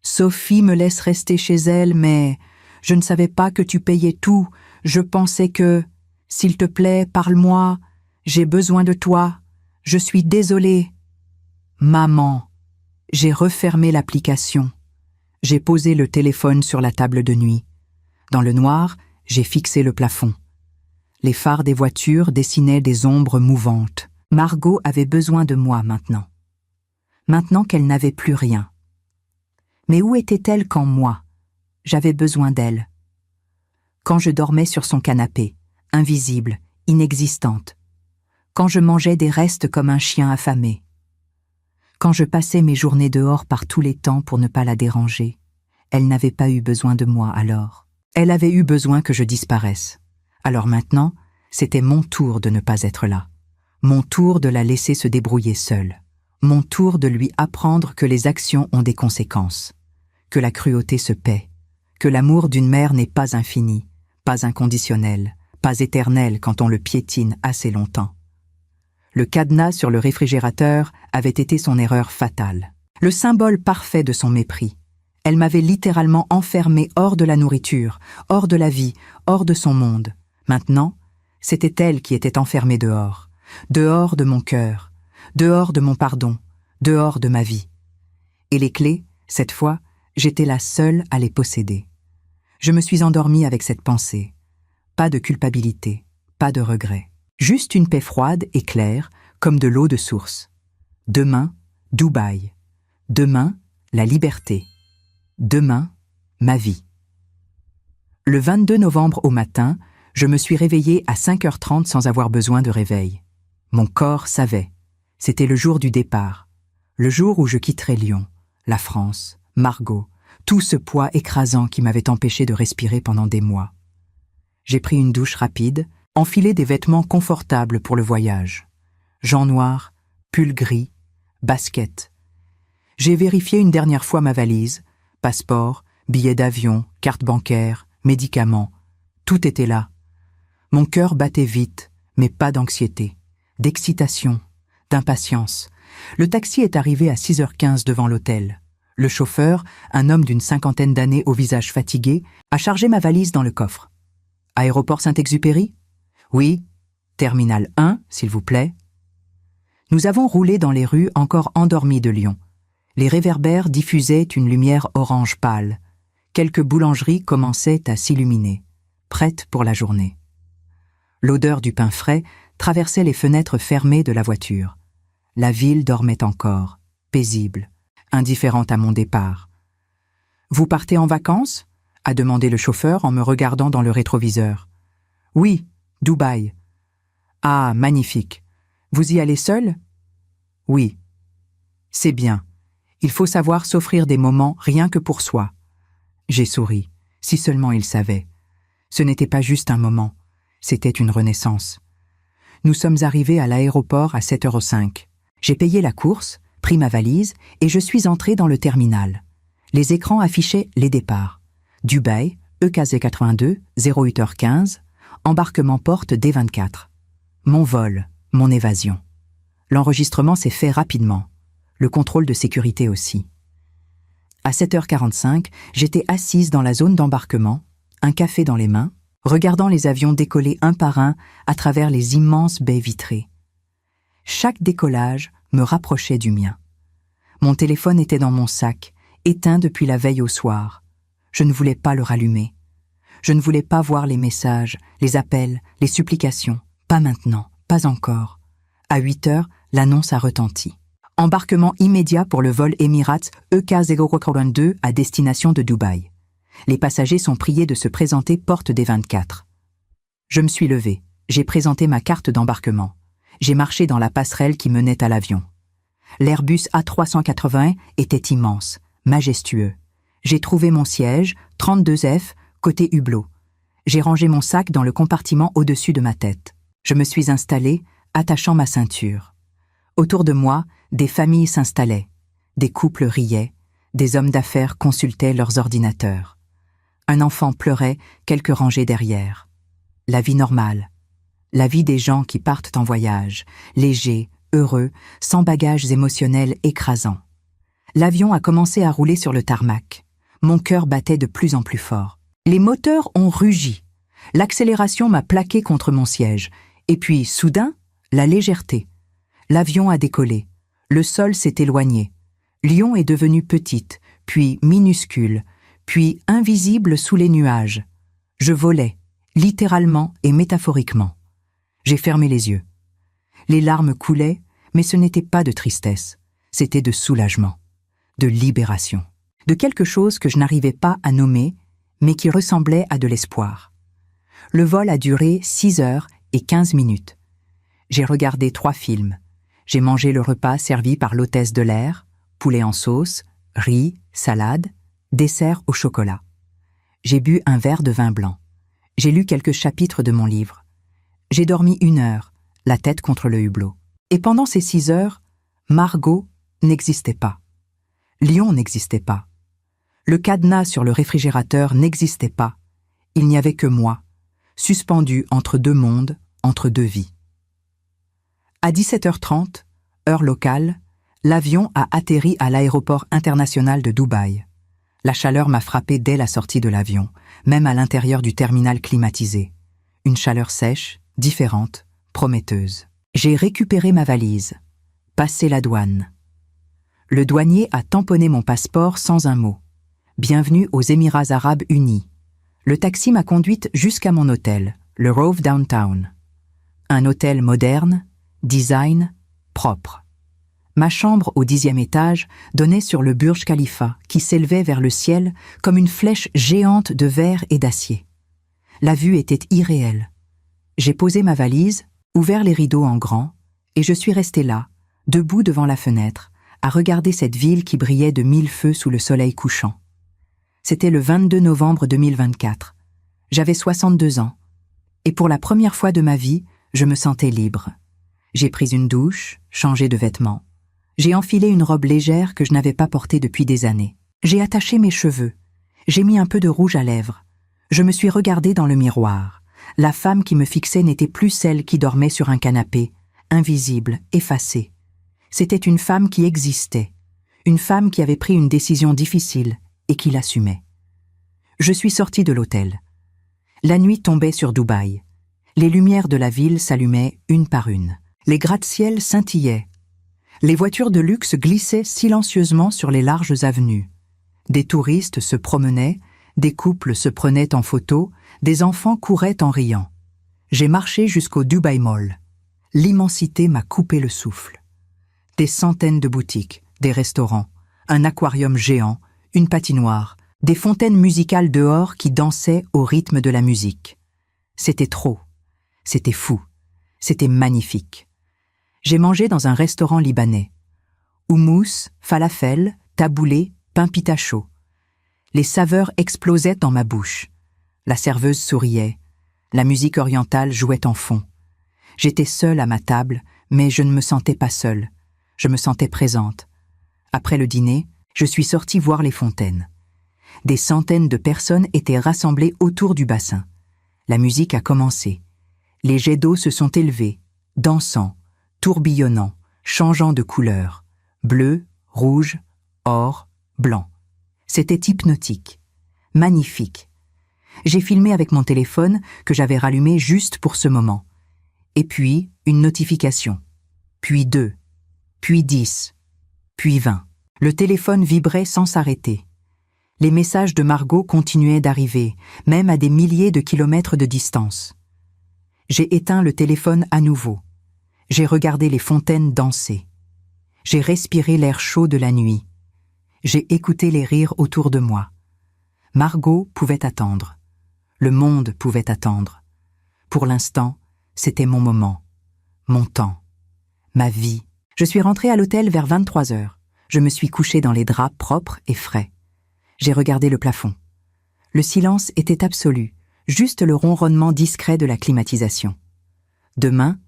Sophie me laisse rester chez elle, mais je ne savais pas que tu payais tout. Je pensais que... S'il te plaît, parle-moi. J'ai besoin de toi. Je suis désolée. Maman. J'ai refermé l'application. J'ai posé le téléphone sur la table de nuit. Dans le noir, j'ai fixé le plafond. Les phares des voitures dessinaient des ombres mouvantes. Margot avait besoin de moi maintenant. Maintenant qu'elle n'avait plus rien. Mais où était-elle quand moi, j'avais besoin d'elle? Quand je dormais sur son canapé, invisible, inexistante. Quand je mangeais des restes comme un chien affamé. Quand je passais mes journées dehors par tous les temps pour ne pas la déranger, elle n'avait pas eu besoin de moi alors. Elle avait eu besoin que je disparaisse. Alors maintenant, c'était mon tour de ne pas être là. Mon tour de la laisser se débrouiller seule. Mon tour de lui apprendre que les actions ont des conséquences, que la cruauté se paie, que l'amour d'une mère n'est pas infini, pas inconditionnel, pas éternel quand on le piétine assez longtemps. Le cadenas sur le réfrigérateur avait été son erreur fatale. Le symbole parfait de son mépris. Elle m'avait littéralement enfermée hors de la nourriture, hors de la vie, hors de son monde. Maintenant, c'était elle qui était enfermée dehors. Dehors de mon cœur, dehors de mon pardon, dehors de ma vie. Et les clés, cette fois, j'étais la seule à les posséder. Je me suis endormie avec cette pensée. Pas de culpabilité, pas de regret. Juste une paix froide et claire, comme de l'eau de source. Demain, Dubaï. Demain, la liberté. Demain, ma vie. Le 22 novembre au matin, je me suis réveillée à 5h30 sans avoir besoin de réveil. Mon corps savait. C'était le jour du départ. Le jour où je quitterais Lyon, la France, Margot, tout ce poids écrasant qui m'avait empêché de respirer pendant des mois. J'ai pris une douche rapide, enfilé des vêtements confortables pour le voyage. Jean noir, pull gris, basket. J'ai vérifié une dernière fois ma valise, passeport, billets d'avion, carte bancaire, médicaments. Tout était là. Mon cœur battait vite, mais pas d'anxiété, d'excitation, d'impatience. Le taxi est arrivé à 6h15 devant l'hôtel. Le chauffeur, un homme d'une 50aine d'années au visage fatigué, a chargé ma valise dans le coffre. Aéroport Saint-Exupéry? Oui. Terminal 1, s'il vous plaît. Nous avons roulé dans les rues encore endormies de Lyon. Les réverbères diffusaient une lumière orange pâle. Quelques boulangeries commençaient à s'illuminer, prêtes pour la journée. L'odeur du pain frais traversait les fenêtres fermées de la voiture. La ville dormait encore, paisible, indifférente à mon départ. « Vous partez en vacances ?» a demandé le chauffeur en me regardant dans le rétroviseur. « Oui, Dubaï. »« Ah, magnifique. Vous y allez seul ?»« Oui. »« C'est bien. Il faut savoir s'offrir des moments rien que pour soi. » J'ai souri. Si seulement il savait. Ce n'était pas juste un moment. C'était une renaissance. Nous sommes arrivés à l'aéroport à 7h05. J'ai payé la course, pris ma valise et je suis entré dans le terminal. Les écrans affichaient les départs. Dubaï, EKZ 82, 08h15, embarquement porte D24. Mon vol, mon évasion. L'enregistrement s'est fait rapidement. Le contrôle de sécurité aussi. À 7h45, j'étais assise dans la zone d'embarquement, un café dans les mains, regardant les avions décoller un par un à travers les immenses baies vitrées. Chaque décollage me rapprochait du mien. Mon téléphone était dans mon sac, éteint depuis la veille au soir. Je ne voulais pas le rallumer. Je ne voulais pas voir les messages, les appels, les supplications. Pas maintenant, pas encore. À 8h, l'annonce a retenti. Embarquement immédiat pour le vol Emirates EK042 à destination de Dubaï. Les passagers sont priés de se présenter porte des 24. Je me suis levée. J'ai présenté ma carte d'embarquement. J'ai marché dans la passerelle qui menait à l'avion. L'Airbus A380 était immense, majestueux. J'ai trouvé mon siège, 32F, côté hublot. J'ai rangé mon sac dans le compartiment au-dessus de ma tête. Je me suis installée, attachant ma ceinture. Autour de moi, des familles s'installaient. Des couples riaient. Des hommes d'affaires consultaient leurs ordinateurs. Un enfant pleurait quelques rangées derrière. La vie normale. La vie des gens qui partent en voyage, légers, heureux, sans bagages émotionnels écrasants. L'avion a commencé à rouler sur le tarmac. Mon cœur battait de plus en plus fort. Les moteurs ont rugi. L'accélération m'a plaqué contre mon siège. Et puis, soudain, la légèreté. L'avion a décollé. Le sol s'est éloigné. Lyon est devenue petite, puis minuscule, puis invisible sous les nuages. Je volais, littéralement et métaphoriquement. J'ai fermé les yeux. Les larmes coulaient, mais ce n'était pas de tristesse, c'était de soulagement, de libération, de quelque chose que je n'arrivais pas à nommer, mais qui ressemblait à de l'espoir. Le vol a duré 6 heures et 15 minutes. J'ai regardé 3 films. J'ai mangé le repas servi par l'hôtesse de l'air, poulet en sauce, riz, salade, dessert au chocolat. J'ai bu un verre de vin blanc. J'ai lu quelques chapitres de mon livre. J'ai dormi 1 heure, la tête contre le hublot. Et pendant ces 6 heures, Margot n'existait pas. Lyon n'existait pas. Le cadenas sur le réfrigérateur n'existait pas. Il n'y avait que moi, suspendu entre 2 mondes, entre 2 vies. À 17h30, heure locale, l'avion a atterri à l'aéroport international de Dubaï. La chaleur m'a frappé dès la sortie de l'avion, même à l'intérieur du terminal climatisé. Une chaleur sèche, différente, prometteuse. J'ai récupéré ma valise, passé la douane. Le douanier a tamponné mon passeport sans un mot. Bienvenue aux Émirats arabes unis. Le taxi m'a conduite jusqu'à mon hôtel, le Rove Downtown. Un hôtel moderne, design, propre. Ma chambre au 10e étage donnait sur le Burj Khalifa qui s'élevait vers le ciel comme une flèche géante de verre et d'acier. La vue était irréelle. J'ai posé ma valise, ouvert les rideaux en grand, et je suis resté là, debout devant la fenêtre, à regarder cette ville qui brillait de 1000 feux sous le soleil couchant. C'était le 22 novembre 2024. J'avais 62 ans. Et pour la première fois de ma vie, je me sentais libre. J'ai pris une douche, changé de vêtements. J'ai enfilé une robe légère que je n'avais pas portée depuis des années. J'ai attaché mes cheveux. J'ai mis un peu de rouge à lèvres. Je me suis regardée dans le miroir. La femme qui me fixait n'était plus celle qui dormait sur un canapé, invisible, effacée. C'était une femme qui existait. Une femme qui avait pris une décision difficile et qui l'assumait. Je suis sortie de l'hôtel. La nuit tombait sur Dubaï. Les lumières de la ville s'allumaient une par une. Les gratte-ciels scintillaient. Les voitures de luxe glissaient silencieusement sur les larges avenues. Des touristes se promenaient, des couples se prenaient en photo, des enfants couraient en riant. J'ai marché jusqu'au Dubai Mall. L'immensité m'a coupé le souffle. Des centaines de boutiques, des restaurants, un aquarium géant, une patinoire, des fontaines musicales dehors qui dansaient au rythme de la musique. C'était trop. C'était fou. C'était magnifique. J'ai mangé dans un restaurant libanais. Houmous, falafel, taboulé, pain pita chaud. Les saveurs explosaient dans ma bouche. La serveuse souriait. La musique orientale jouait en fond. J'étais seule à ma table, mais je ne me sentais pas seule. Je me sentais présente. Après le dîner, je suis sortie voir les fontaines. Des centaines de personnes étaient rassemblées autour du bassin. La musique a commencé. Les jets d'eau se sont élevés, dansant, tourbillonnant, changeant de couleur. Bleu, rouge, or, blanc. C'était hypnotique, magnifique. J'ai filmé avec mon téléphone que j'avais rallumé juste pour ce moment. Et puis, une notification. Puis 2, puis 10, puis 20. Le téléphone vibrait sans s'arrêter. Les messages de Margot continuaient d'arriver, même à des milliers de kilomètres de distance. J'ai éteint le téléphone à nouveau. J'ai regardé les fontaines danser. J'ai respiré l'air chaud de la nuit. J'ai écouté les rires autour de moi. Margot pouvait attendre. Le monde pouvait attendre. Pour l'instant, c'était mon moment, mon temps, ma vie. Je suis rentrée à l'hôtel vers 23 heures. Je me suis couchée dans les draps propres et frais. J'ai regardé le plafond. Le silence était absolu, juste le ronronnement discret de la climatisation. Demain,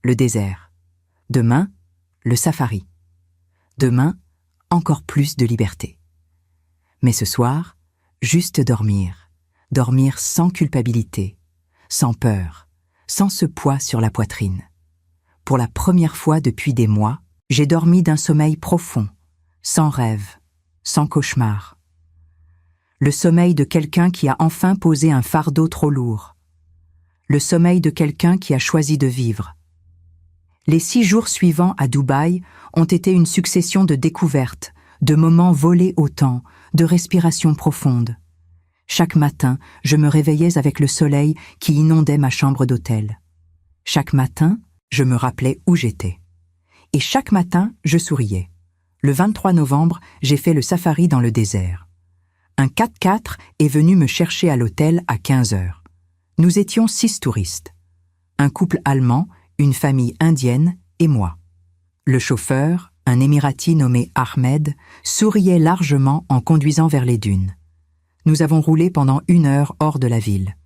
le désert. Demain, le safari. Demain, encore plus de liberté. Mais ce soir, juste dormir. Dormir sans culpabilité, sans peur, sans ce poids sur la poitrine. Pour la première fois depuis des mois, j'ai dormi d'un sommeil profond, sans rêve, sans cauchemar. Le sommeil de quelqu'un qui a enfin posé un fardeau trop lourd. Le sommeil de quelqu'un qui a choisi de vivre. Les 6 jours suivants à Dubaï ont été une succession de découvertes, de moments volés au temps, de respirations profondes. Chaque matin, je me réveillais avec le soleil qui inondait ma chambre d'hôtel. Chaque matin, je me rappelais où j'étais. Et chaque matin, je souriais. Le 23 novembre, j'ai fait le safari dans le désert. Un 4x4 est venu me chercher à l'hôtel à 15 heures. Nous étions 6 touristes. Un couple allemand, une famille indienne et moi. Le chauffeur, un Émirati nommé Ahmed, souriait largement en conduisant vers les dunes. Nous avons roulé pendant 1 heure hors de la ville.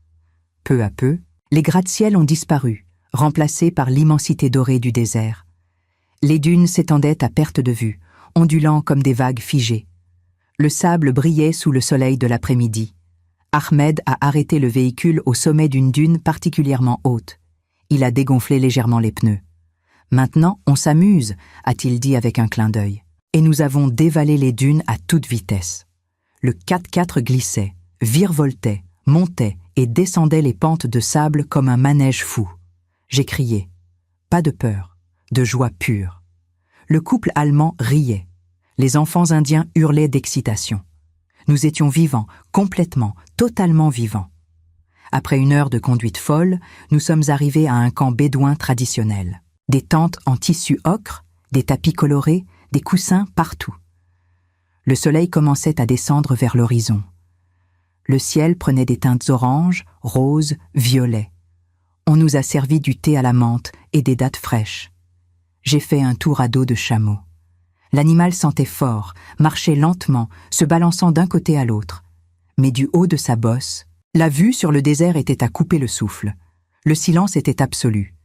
Peu à peu, les gratte-ciels ont disparu, remplacés par l'immensité dorée du désert. Les dunes s'étendaient à perte de vue, ondulant comme des vagues figées. Le sable brillait sous le soleil de l'après-midi. Ahmed a arrêté le véhicule au sommet d'une dune particulièrement haute. Il a dégonflé légèrement les pneus. « Maintenant, on s'amuse », a-t-il dit avec un clin d'œil. Et nous avons dévalé les dunes à toute vitesse. Le 4x4 glissait, virevoltait, montait et descendait les pentes de sable comme un manège fou. J'ai crié. Pas de peur, de joie pure. Le couple allemand riait. Les enfants indiens hurlaient d'excitation. Nous étions vivants, complètement, totalement vivants. Après 1 heure de conduite folle, nous sommes arrivés à un camp bédouin traditionnel. Des tentes en tissu ocre, des tapis colorés, des coussins partout. Le soleil commençait à descendre vers l'horizon. Le ciel prenait des teintes oranges, roses, violets. On nous a servi du thé à la menthe et des dattes fraîches. J'ai fait un tour à dos de chameau. L'animal sentait fort, marchait lentement, se balançant d'un côté à l'autre. Mais du haut de sa bosse, la vue sur le désert était à couper le souffle. Le silence était absolu.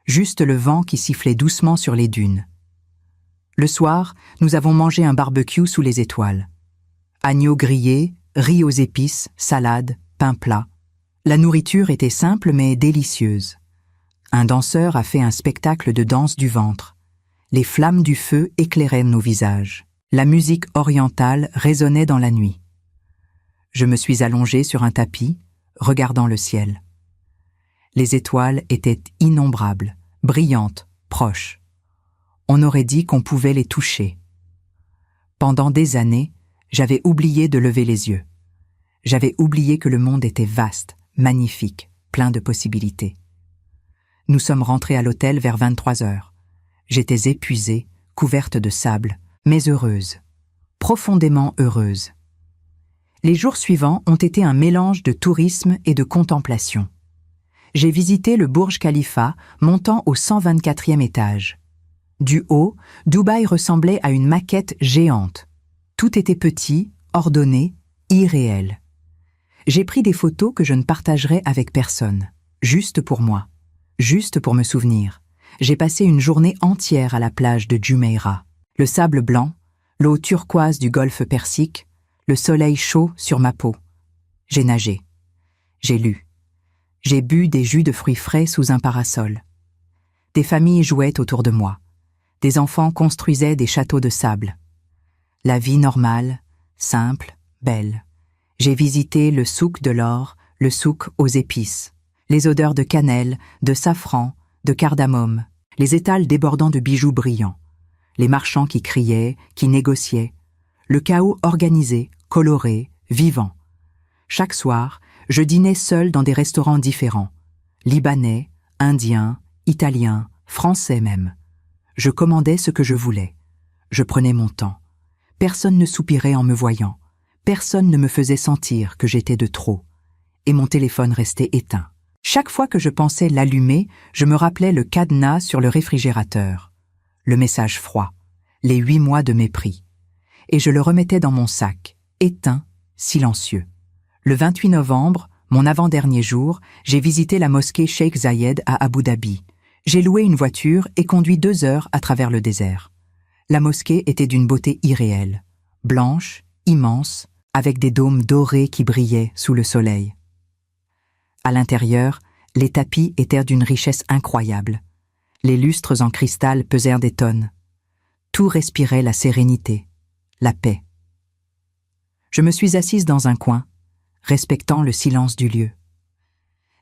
Juste le vent qui sifflait doucement sur les dunes. Le soir, nous avons mangé un barbecue sous les étoiles. Agneau grillé, riz aux épices, salade, pain plat. La nourriture était simple mais délicieuse. Un danseur a fait un spectacle de danse du ventre. Les flammes du feu éclairaient nos visages. La musique orientale résonnait dans la nuit. Je me suis allongé sur un tapis, regardant le ciel. Les étoiles étaient innombrables, brillantes, proches. On aurait dit qu'on pouvait les toucher. Pendant des années, j'avais oublié de lever les yeux. J'avais oublié que le monde était vaste, magnifique, plein de possibilités. Nous sommes rentrés à l'hôtel vers 23 heures. J'étais épuisée, couverte de sable, mais heureuse, profondément heureuse. Les jours suivants ont été un mélange de tourisme et de contemplation. J'ai visité le Burj Khalifa, montant au 124e étage. Du haut, Dubaï ressemblait à une maquette géante. Tout était petit, ordonné, irréel. J'ai pris des photos que je ne partagerai avec personne, juste pour moi, juste pour me souvenir. J'ai passé une journée entière à la plage de Jumeirah. Le sable blanc, l'eau turquoise du golfe Persique, le soleil chaud sur ma peau. J'ai nagé. J'ai lu. J'ai bu des jus de fruits frais sous un parasol. Des familles jouaient autour de moi. Des enfants construisaient des châteaux de sable. La vie normale, simple, belle. J'ai visité le souk de l'or, le souk aux épices, les odeurs de cannelle, de safran, de cardamome, les étals débordant de bijoux brillants, les marchands qui criaient, qui négociaient, le chaos organisé, coloré, vivant. Chaque soir, je dînais seul dans des restaurants différents, libanais, indiens, italiens, français même. Je commandais ce que je voulais. Je prenais mon temps. Personne ne soupirait en me voyant. Personne ne me faisait sentir que j'étais de trop. Et mon téléphone restait éteint. Chaque fois que je pensais l'allumer, je me rappelais le cadenas sur le réfrigérateur, le message froid, les 8 mois de mépris. Et je le remettais dans mon sac, éteint, silencieux. Le 28 novembre, mon avant-dernier jour, j'ai visité la mosquée Sheikh Zayed à Abu Dhabi. J'ai loué une voiture et conduit 2 heures à travers le désert. La mosquée était d'une beauté irréelle, blanche, immense, avec des dômes dorés qui brillaient sous le soleil. À l'intérieur, les tapis étaient d'une richesse incroyable. Les lustres en cristal pesèrent des tonnes. Tout respirait la sérénité, la paix. Je me suis assise dans un coin, respectant le silence du lieu.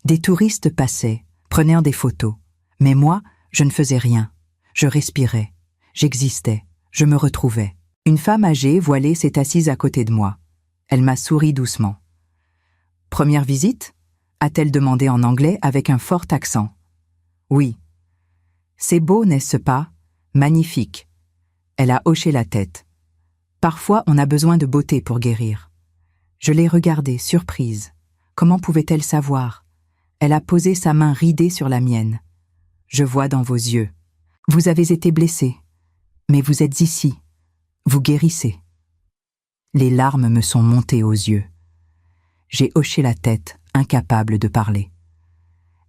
Des touristes passaient, prenant des photos, mais moi, je ne faisais rien. Je respirais, j'existais, je me retrouvais. Une femme âgée, voilée, s'est assise à côté de moi. Elle m'a souri doucement. « Première visite ?» a-t-elle demandé en anglais avec un fort accent. « Oui. »« C'est beau, n'est-ce pas ? Magnifique. » Elle a hoché la tête. Parfois, on a besoin de beauté pour guérir. Je l'ai regardée, surprise. Comment pouvait-elle savoir ? Elle a posé sa main ridée sur la mienne. Je vois dans vos yeux. Vous avez été blessé, mais vous êtes ici. Vous guérissez. Les larmes me sont montées aux yeux. J'ai hoché la tête, incapable de parler.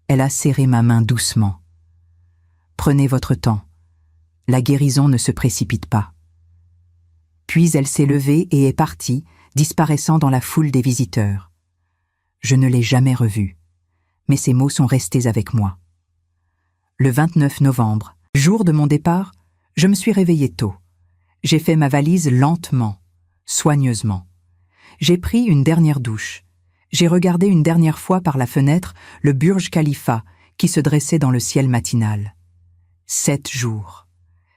Elle a serré ma main doucement. Prenez votre temps. La guérison ne se précipite pas. Puis elle s'est levée et est partie, disparaissant dans la foule des visiteurs. Je ne l'ai jamais revue, mais ses mots sont restés avec moi. Le 29 novembre, jour de mon départ, je me suis réveillée tôt. J'ai fait ma valise lentement, soigneusement. J'ai pris une dernière douche. J'ai regardé une dernière fois par la fenêtre le Burj Khalifa qui se dressait dans le ciel matinal. 7 jours.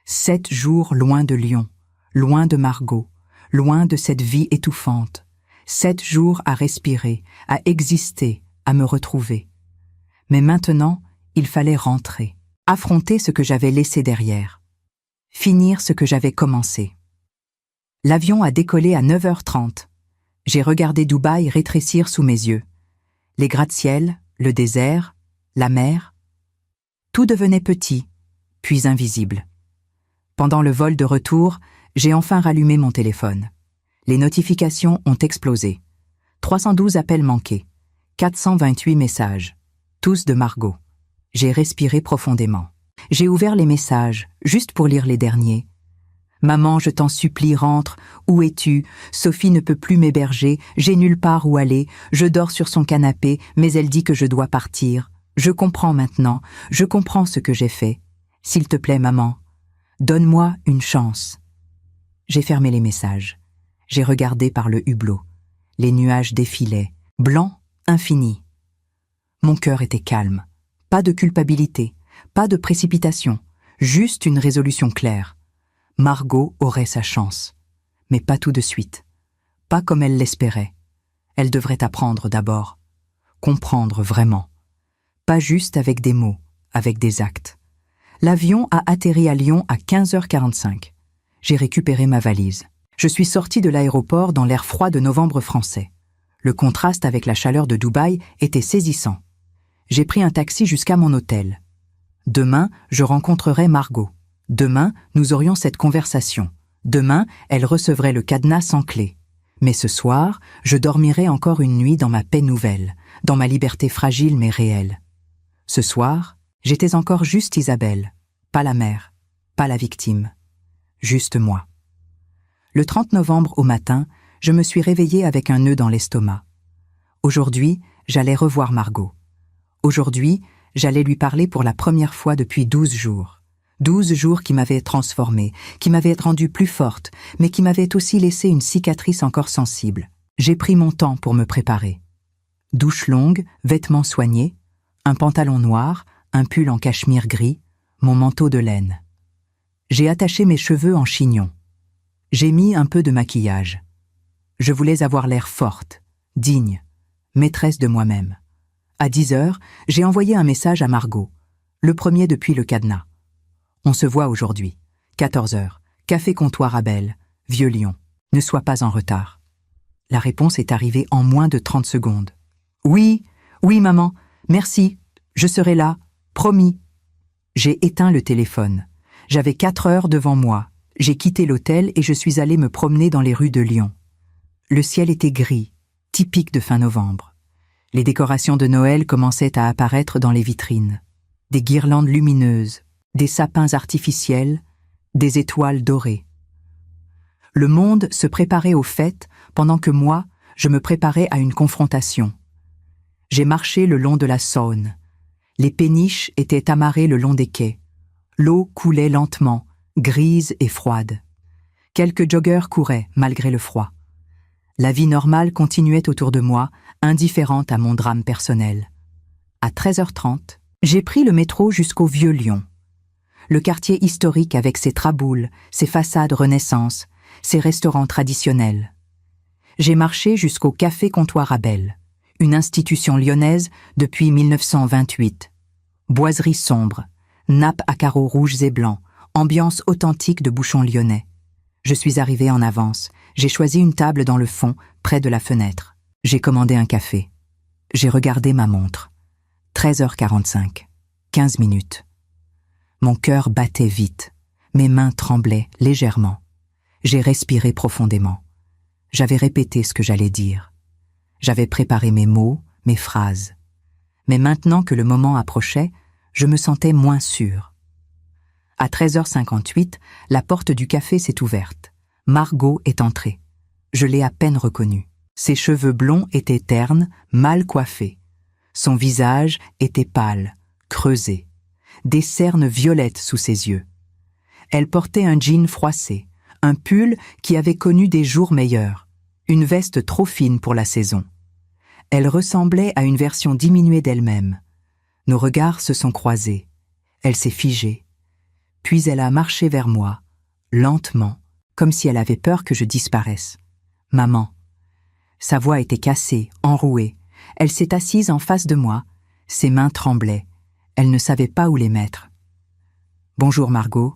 7 jours loin de Lyon, loin de Margot, loin de cette vie étouffante. 7 jours à respirer, à exister, à me retrouver. Mais maintenant, il fallait rentrer, affronter ce que j'avais laissé derrière, finir ce que j'avais commencé. L'avion a décollé à 9h30. J'ai regardé Dubaï rétrécir sous mes yeux. Les gratte-ciel, le désert, la mer. Tout devenait petit, puis invisible. Pendant le vol de retour, j'ai enfin rallumé mon téléphone. Les notifications ont explosé. 312 appels manqués, 428 messages, tous de Margot. J'ai respiré profondément. J'ai ouvert les messages, juste pour lire les derniers. « Maman, je t'en supplie, rentre. Où es-tu? Sophie ne peut plus m'héberger. J'ai nulle part où aller. Je dors sur son canapé, mais elle dit que je dois partir. Je comprends maintenant. Je comprends ce que j'ai fait. S'il te plaît, maman, donne-moi une chance. » J'ai fermé les messages. J'ai regardé par le hublot. Les nuages défilaient, blancs, infinis. Mon cœur était calme. Pas de culpabilité, pas de précipitation, juste une résolution claire. Margot aurait sa chance, mais pas tout de suite, pas comme elle l'espérait. Elle devrait apprendre d'abord, comprendre vraiment. Pas juste avec des mots, avec des actes. L'avion a atterri à Lyon à 15h45. J'ai récupéré ma valise. Je suis sortie de l'aéroport dans l'air froid de novembre français. Le contraste avec la chaleur de Dubaï était saisissant. J'ai pris un taxi jusqu'à mon hôtel. Demain, je rencontrerai Margot. Demain, nous aurions cette conversation. Demain, elle recevrait le cadenas sans clé. Mais ce soir, je dormirai encore une nuit dans ma paix nouvelle, dans ma liberté fragile mais réelle. Ce soir, j'étais encore juste Isabelle, pas la mère, pas la victime, juste moi. Le 30 novembre au matin, je me suis réveillée avec un nœud dans l'estomac. Aujourd'hui, j'allais revoir Margot. Aujourd'hui, j'allais lui parler pour la première fois depuis 12 jours. 12 jours qui m'avaient transformée, qui m'avaient rendue plus forte, mais qui m'avaient aussi laissé une cicatrice encore sensible. J'ai pris mon temps pour me préparer. Douche longue, vêtements soignés, un pantalon noir, un pull en cachemire gris, mon manteau de laine. J'ai attaché mes cheveux en chignon. J'ai mis un peu de maquillage. Je voulais avoir l'air forte, digne, maîtresse de moi-même. À 10h, j'ai envoyé un message à Margot, le premier depuis le cadenas. On se voit aujourd'hui. 14h, café comptoir Abel, Vieux-Lyon. Ne sois pas en retard. La réponse est arrivée en moins de 30 secondes. Oui, maman, merci, je serai là, promis. J'ai éteint le téléphone. J'avais 4 heures devant moi. J'ai quitté l'hôtel et je suis allée me promener dans les rues de Lyon. Le ciel était gris, typique de fin novembre. Les décorations de Noël commençaient à apparaître dans les vitrines. Des guirlandes lumineuses, des sapins artificiels, des étoiles dorées. Le monde se préparait aux fêtes pendant que moi, je me préparais à une confrontation. J'ai marché le long de la Saône. Les péniches étaient amarrées le long des quais. L'eau coulait lentement, grise et froide. Quelques joggeurs couraient, malgré le froid. La vie normale continuait autour de moi, indifférente à mon drame personnel. À 13h30, j'ai pris le métro jusqu'au Vieux Lyon. Le quartier historique avec ses traboules, ses façades Renaissance, ses restaurants traditionnels. J'ai marché jusqu'au Café Comptoir Abel, une institution lyonnaise depuis 1928. Boiserie sombre, nappes à carreaux rouges et blancs, ambiance authentique de bouchon lyonnais. Je suis arrivé en avance. J'ai choisi une table dans le fond, près de la fenêtre. J'ai commandé un café. J'ai regardé ma montre. 13h45. 15 minutes. Mon cœur battait vite. Mes mains tremblaient légèrement. J'ai respiré profondément. J'avais répété ce que j'allais dire. J'avais préparé mes mots, mes phrases. Mais maintenant que le moment approchait, je me sentais moins sûre. À 13h58, la porte du café s'est ouverte. Margot est entrée. Je l'ai à peine reconnue. Ses cheveux blonds étaient ternes, mal coiffés. Son visage était pâle, creusé. Des cernes violettes sous ses yeux. Elle portait un jean froissé, un pull qui avait connu des jours meilleurs, une veste trop fine pour la saison. Elle ressemblait à une version diminuée d'elle-même. Nos regards se sont croisés. Elle s'est figée. Puis elle a marché vers moi, lentement, comme si elle avait peur que je disparaisse. « Maman !» Sa voix était cassée, enrouée. Elle s'est assise en face de moi. Ses mains tremblaient. Elle ne savait pas où les mettre. « Bonjour Margot !»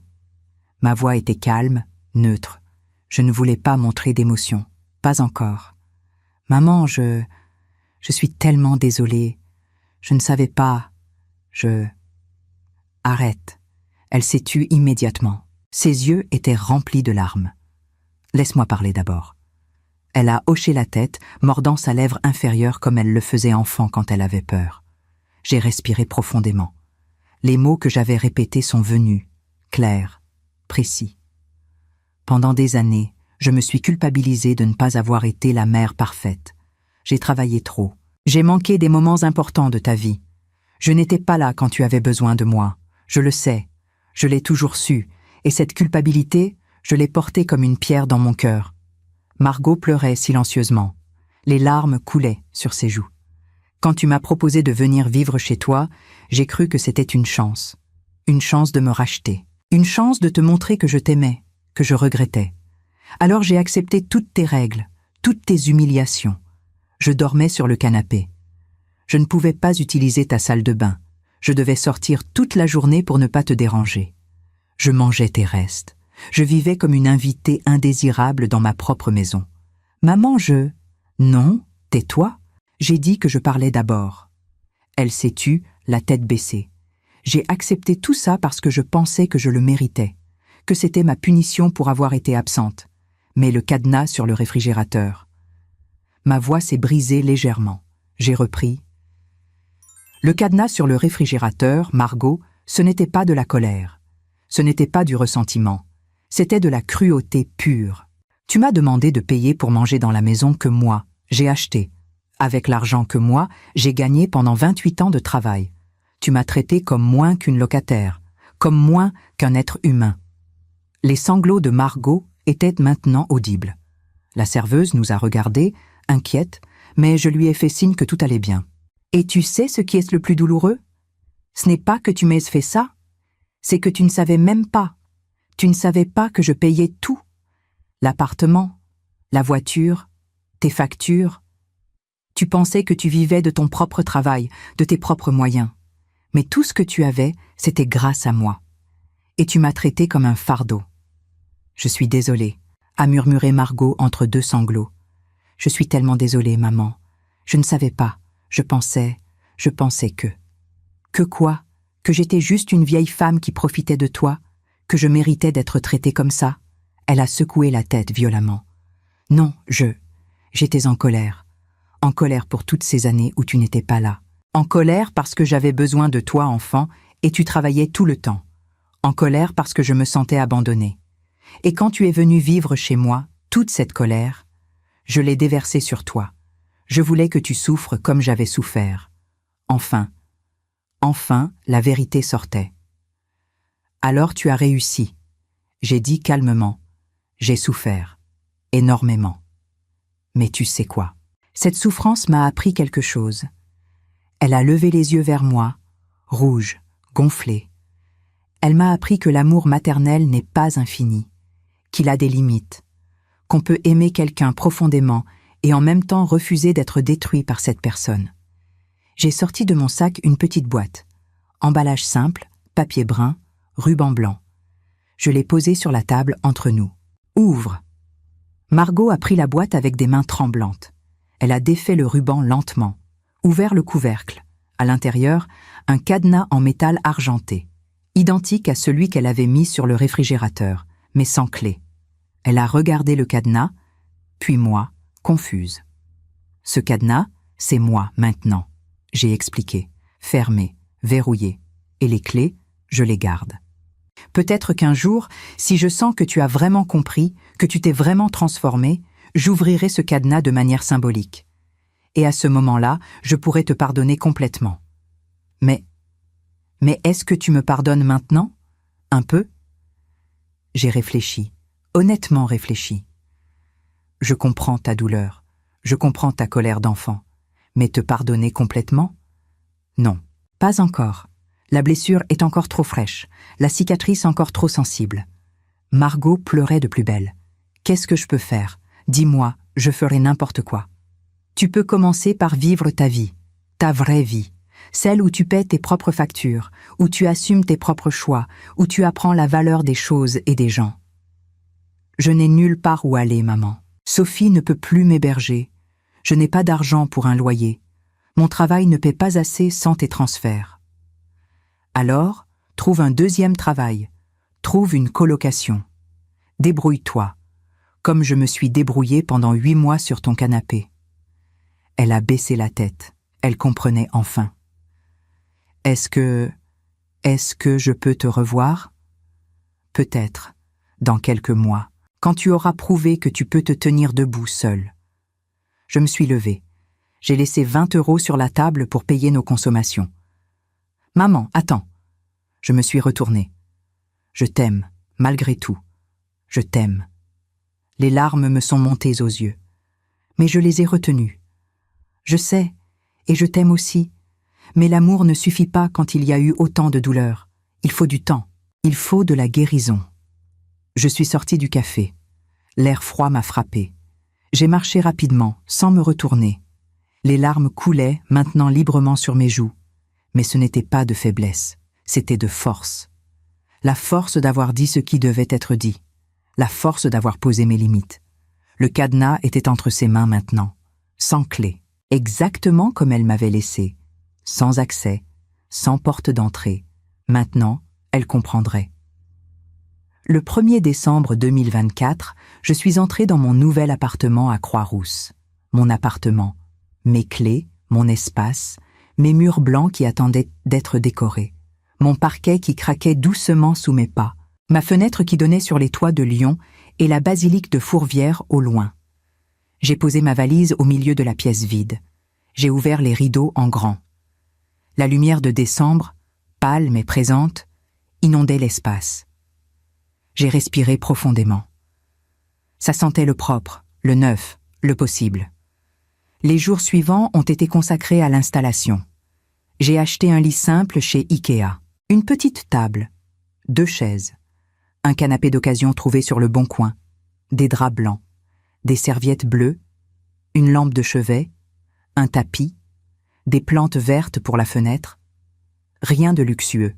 Ma voix était calme, neutre. Je ne voulais pas montrer d'émotion. Pas encore. « Maman, je suis tellement désolée. Je ne savais pas. Arrête. » Elle s'est tue immédiatement. Ses yeux étaient remplis de larmes. « Laisse-moi parler d'abord. » Elle a hoché la tête, mordant sa lèvre inférieure comme elle le faisait enfant quand elle avait peur. J'ai respiré profondément. Les mots que j'avais répétés sont venus, clairs, précis. Pendant des années, je me suis culpabilisée de ne pas avoir été la mère parfaite. J'ai travaillé trop. J'ai manqué des moments importants de ta vie. Je n'étais pas là quand tu avais besoin de moi. Je le sais. Je l'ai toujours su. Et cette culpabilité, je l'ai portée comme une pierre dans mon cœur. Margot pleurait silencieusement. Les larmes coulaient sur ses joues. Quand tu m'as proposé de venir vivre chez toi, j'ai cru que c'était une chance de me racheter, une chance de te montrer que je t'aimais, que je regrettais. Alors j'ai accepté toutes tes règles, toutes tes humiliations. Je dormais sur le canapé. Je ne pouvais pas utiliser ta salle de bain. Je devais sortir toute la journée pour ne pas te déranger. Je mangeais tes restes. Je vivais comme une invitée indésirable dans ma propre maison. Maman, Non, tais-toi. J'ai dit que je parlais d'abord. Elle s'est tue, la tête baissée. J'ai accepté tout ça parce que je pensais que je le méritais, que c'était ma punition pour avoir été absente. Mais le cadenas sur le réfrigérateur. Ma voix s'est brisée légèrement. J'ai repris. Le cadenas sur le réfrigérateur, Margot, ce n'était pas de la colère. Ce n'était pas du ressentiment. C'était de la cruauté pure. Tu m'as demandé de payer pour manger dans la maison que moi, j'ai acheté. Avec l'argent que moi, j'ai gagné pendant 28 ans de travail. Tu m'as traité comme moins qu'une locataire, comme moins qu'un être humain. Les sanglots de Margot étaient maintenant audibles. La serveuse nous a regardés, inquiète, mais je lui ai fait signe que tout allait bien. Et tu sais ce qui est le plus douloureux? Ce n'est pas que tu m'aies fait ça, c'est que tu ne savais même pas. Tu ne savais pas que je payais tout. L'appartement, la voiture, tes factures. Tu pensais que tu vivais de ton propre travail, de tes propres moyens. Mais tout ce que tu avais, c'était grâce à moi. Et tu m'as traité comme un fardeau. Je suis désolée, a murmuré Margot entre deux sanglots. Je suis tellement désolée, maman. Je ne savais pas. Je pensais que... Que quoi? Que j'étais juste une vieille femme qui profitait de toi? Que je méritais d'être traitée comme ça? Elle a secoué la tête violemment. Non, j'étais en colère. En colère pour toutes ces années où tu n'étais pas là. En colère parce que j'avais besoin de toi, enfant, et tu travaillais tout le temps. En colère parce que je me sentais abandonnée. Et quand tu es venu vivre chez moi, toute cette colère, je l'ai déversée sur toi. Je voulais que tu souffres comme j'avais souffert. Enfin, la vérité sortait. Alors tu as réussi. J'ai dit calmement. J'ai souffert. Énormément. Mais tu sais quoi? Cette souffrance m'a appris quelque chose. Elle a levé les yeux vers moi, rouge, gonflé. Elle m'a appris que l'amour maternel n'est pas infini, qu'il a des limites, qu'on peut aimer quelqu'un profondément et en même temps refuser d'être détruit par cette personne. J'ai sorti de mon sac une petite boîte. Emballage simple, papier brun, ruban blanc. Je l'ai posée sur la table entre nous. Ouvre. Margot a pris la boîte avec des mains tremblantes. Elle a défait le ruban lentement, ouvert le couvercle. À l'intérieur, un cadenas en métal argenté, identique à celui qu'elle avait mis sur le réfrigérateur, mais sans clé. Elle a regardé le cadenas, puis moi, confuse. Ce cadenas, c'est moi maintenant, j'ai expliqué, fermé, verrouillé, et les clés, je les garde. Peut-être qu'un jour, si je sens que tu as vraiment compris, que tu t'es vraiment transformé, j'ouvrirai ce cadenas de manière symbolique. Et à ce moment-là, je pourrai te pardonner complètement. Mais est-ce que tu me pardonnes maintenant? Un peu? J'ai réfléchi, honnêtement réfléchi. Je comprends ta douleur, je comprends ta colère d'enfant, mais te pardonner complètement? Non, pas encore. La blessure est encore trop fraîche, la cicatrice encore trop sensible. Margot pleurait de plus belle. Qu'est-ce que je peux faire? Dis-moi, je ferai n'importe quoi. Tu peux commencer par vivre ta vie, ta vraie vie, celle où tu paies tes propres factures, où tu assumes tes propres choix, où tu apprends la valeur des choses et des gens. Je n'ai nulle part où aller, maman. Sophie ne peut plus m'héberger. Je n'ai pas d'argent pour un loyer. Mon travail ne paie pas assez sans tes transferts. Alors, trouve un deuxième travail. Trouve une colocation. Débrouille-toi, comme je me suis débrouillée pendant 8 mois sur ton canapé. Elle a baissé la tête. Elle comprenait enfin. Est-ce que je peux te revoir? Peut-être, dans quelques mois, quand tu auras prouvé que tu peux te tenir debout seul. Je me suis levée. J'ai laissé 20 € sur la table pour payer nos consommations. Maman, attends. Je me suis retournée. Je t'aime, malgré tout. Je t'aime. Les larmes me sont montées aux yeux. Mais je les ai retenues. Je sais, et je t'aime aussi. Mais l'amour ne suffit pas quand il y a eu autant de douleur. Il faut du temps. Il faut de la guérison. Je suis sortie du café. L'air froid m'a frappée. J'ai marché rapidement, sans me retourner. Les larmes coulaient maintenant librement sur mes joues. Mais ce n'était pas de faiblesse, c'était de force. La force d'avoir dit ce qui devait être dit. La force d'avoir posé mes limites. Le cadenas était entre ses mains maintenant, sans clé, exactement comme elle m'avait laissé, sans accès, sans porte d'entrée. Maintenant, elle comprendrait. Le 1er décembre 2024, je suis entrée dans mon nouvel appartement à Croix-Rousse. Mon appartement, mes clés, mon espace, mes murs blancs qui attendaient d'être décorés, mon parquet qui craquait doucement sous mes pas, ma fenêtre qui donnait sur les toits de Lyon et la basilique de Fourvière au loin. J'ai posé ma valise au milieu de la pièce vide. J'ai ouvert les rideaux en grand. La lumière de décembre, pâle mais présente, inondait l'espace. J'ai respiré profondément. Ça sentait le propre, le neuf, le possible. Les jours suivants ont été consacrés à l'installation. J'ai acheté un lit simple chez Ikea, une petite table, 2 chaises, un canapé d'occasion trouvé sur le Bon Coin, des draps blancs, des serviettes bleues, une lampe de chevet, un tapis, des plantes vertes pour la fenêtre. Rien de luxueux,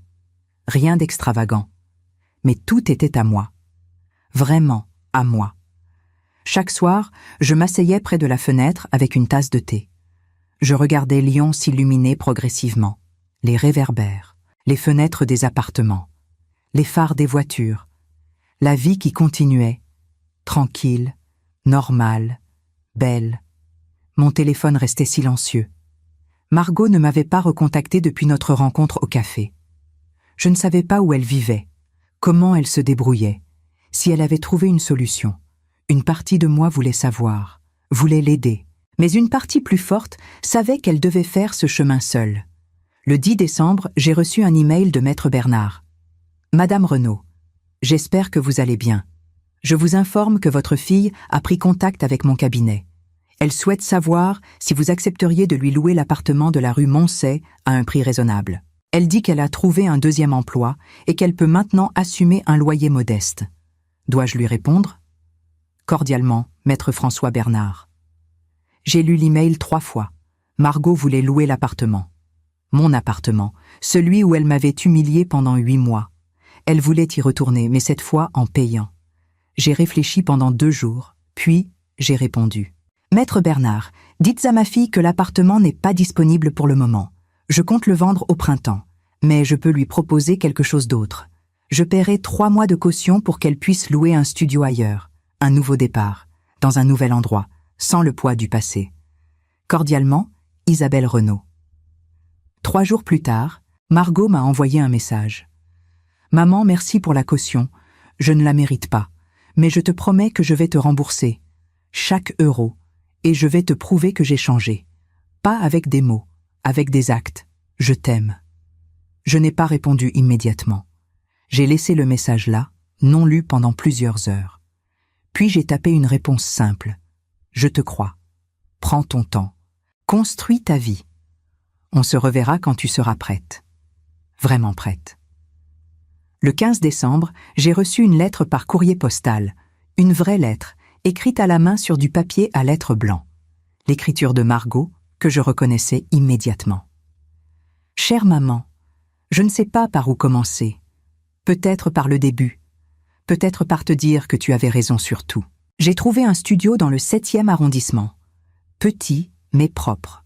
rien d'extravagant, mais tout était à moi. Vraiment à moi. Chaque soir, je m'asseyais près de la fenêtre avec une tasse de thé. Je regardais Lyon s'illuminer progressivement, les réverbères, les fenêtres des appartements, les phares des voitures, la vie qui continuait, tranquille, normale, belle. Mon téléphone restait silencieux. Margot ne m'avait pas recontacté depuis notre rencontre au café. Je ne savais pas où elle vivait, comment elle se débrouillait, si elle avait trouvé une solution. Une partie de moi voulait savoir, voulait l'aider, mais une partie plus forte savait qu'elle devait faire ce chemin seule. Le 10 décembre, j'ai reçu un email de Maître Bernard. « Madame Renaud, j'espère que vous allez bien. Je vous informe que votre fille a pris contact avec mon cabinet. Elle souhaite savoir si vous accepteriez de lui louer l'appartement de la rue Moncey à un prix raisonnable. Elle dit qu'elle a trouvé un deuxième emploi et qu'elle peut maintenant assumer un loyer modeste. Dois-je lui répondre? Cordialement, Maître François Bernard. J'ai lu l'email 3 fois. Margot voulait louer l'appartement. Mon appartement, celui où elle m'avait humilié pendant 8 mois. Elle voulait y retourner, mais cette fois en payant. J'ai réfléchi pendant 2 jours, puis j'ai répondu. Maître Bernard, dites à ma fille que l'appartement n'est pas disponible pour le moment. Je compte le vendre au printemps, mais je peux lui proposer quelque chose d'autre. Je paierai 3 mois de caution pour qu'elle puisse louer un studio ailleurs, un nouveau départ, dans un nouvel endroit, sans le poids du passé. Cordialement, Isabelle Renaud. 3 jours plus tard, Margot m'a envoyé un message. « Maman, merci pour la caution. Je ne la mérite pas, mais je te promets que je vais te rembourser. Chaque euro. Et je vais te prouver que j'ai changé. Pas avec des mots, avec des actes. Je t'aime. » Je n'ai pas répondu immédiatement. J'ai laissé le message là, non lu pendant plusieurs heures. Puis j'ai tapé une réponse simple. « Je te crois. Prends ton temps. Construis ta vie. On se reverra quand tu seras prête. » Vraiment prête. Le 15 décembre, j'ai reçu une lettre par courrier postal, une vraie lettre, écrite à la main sur du papier à lettres blancs. L'écriture de Margot, que je reconnaissais immédiatement. « Chère maman, je ne sais pas par où commencer. Peut-être par le début. Peut-être par te dire que tu avais raison sur tout. J'ai trouvé un studio dans le 7e arrondissement. Petit, mais propre.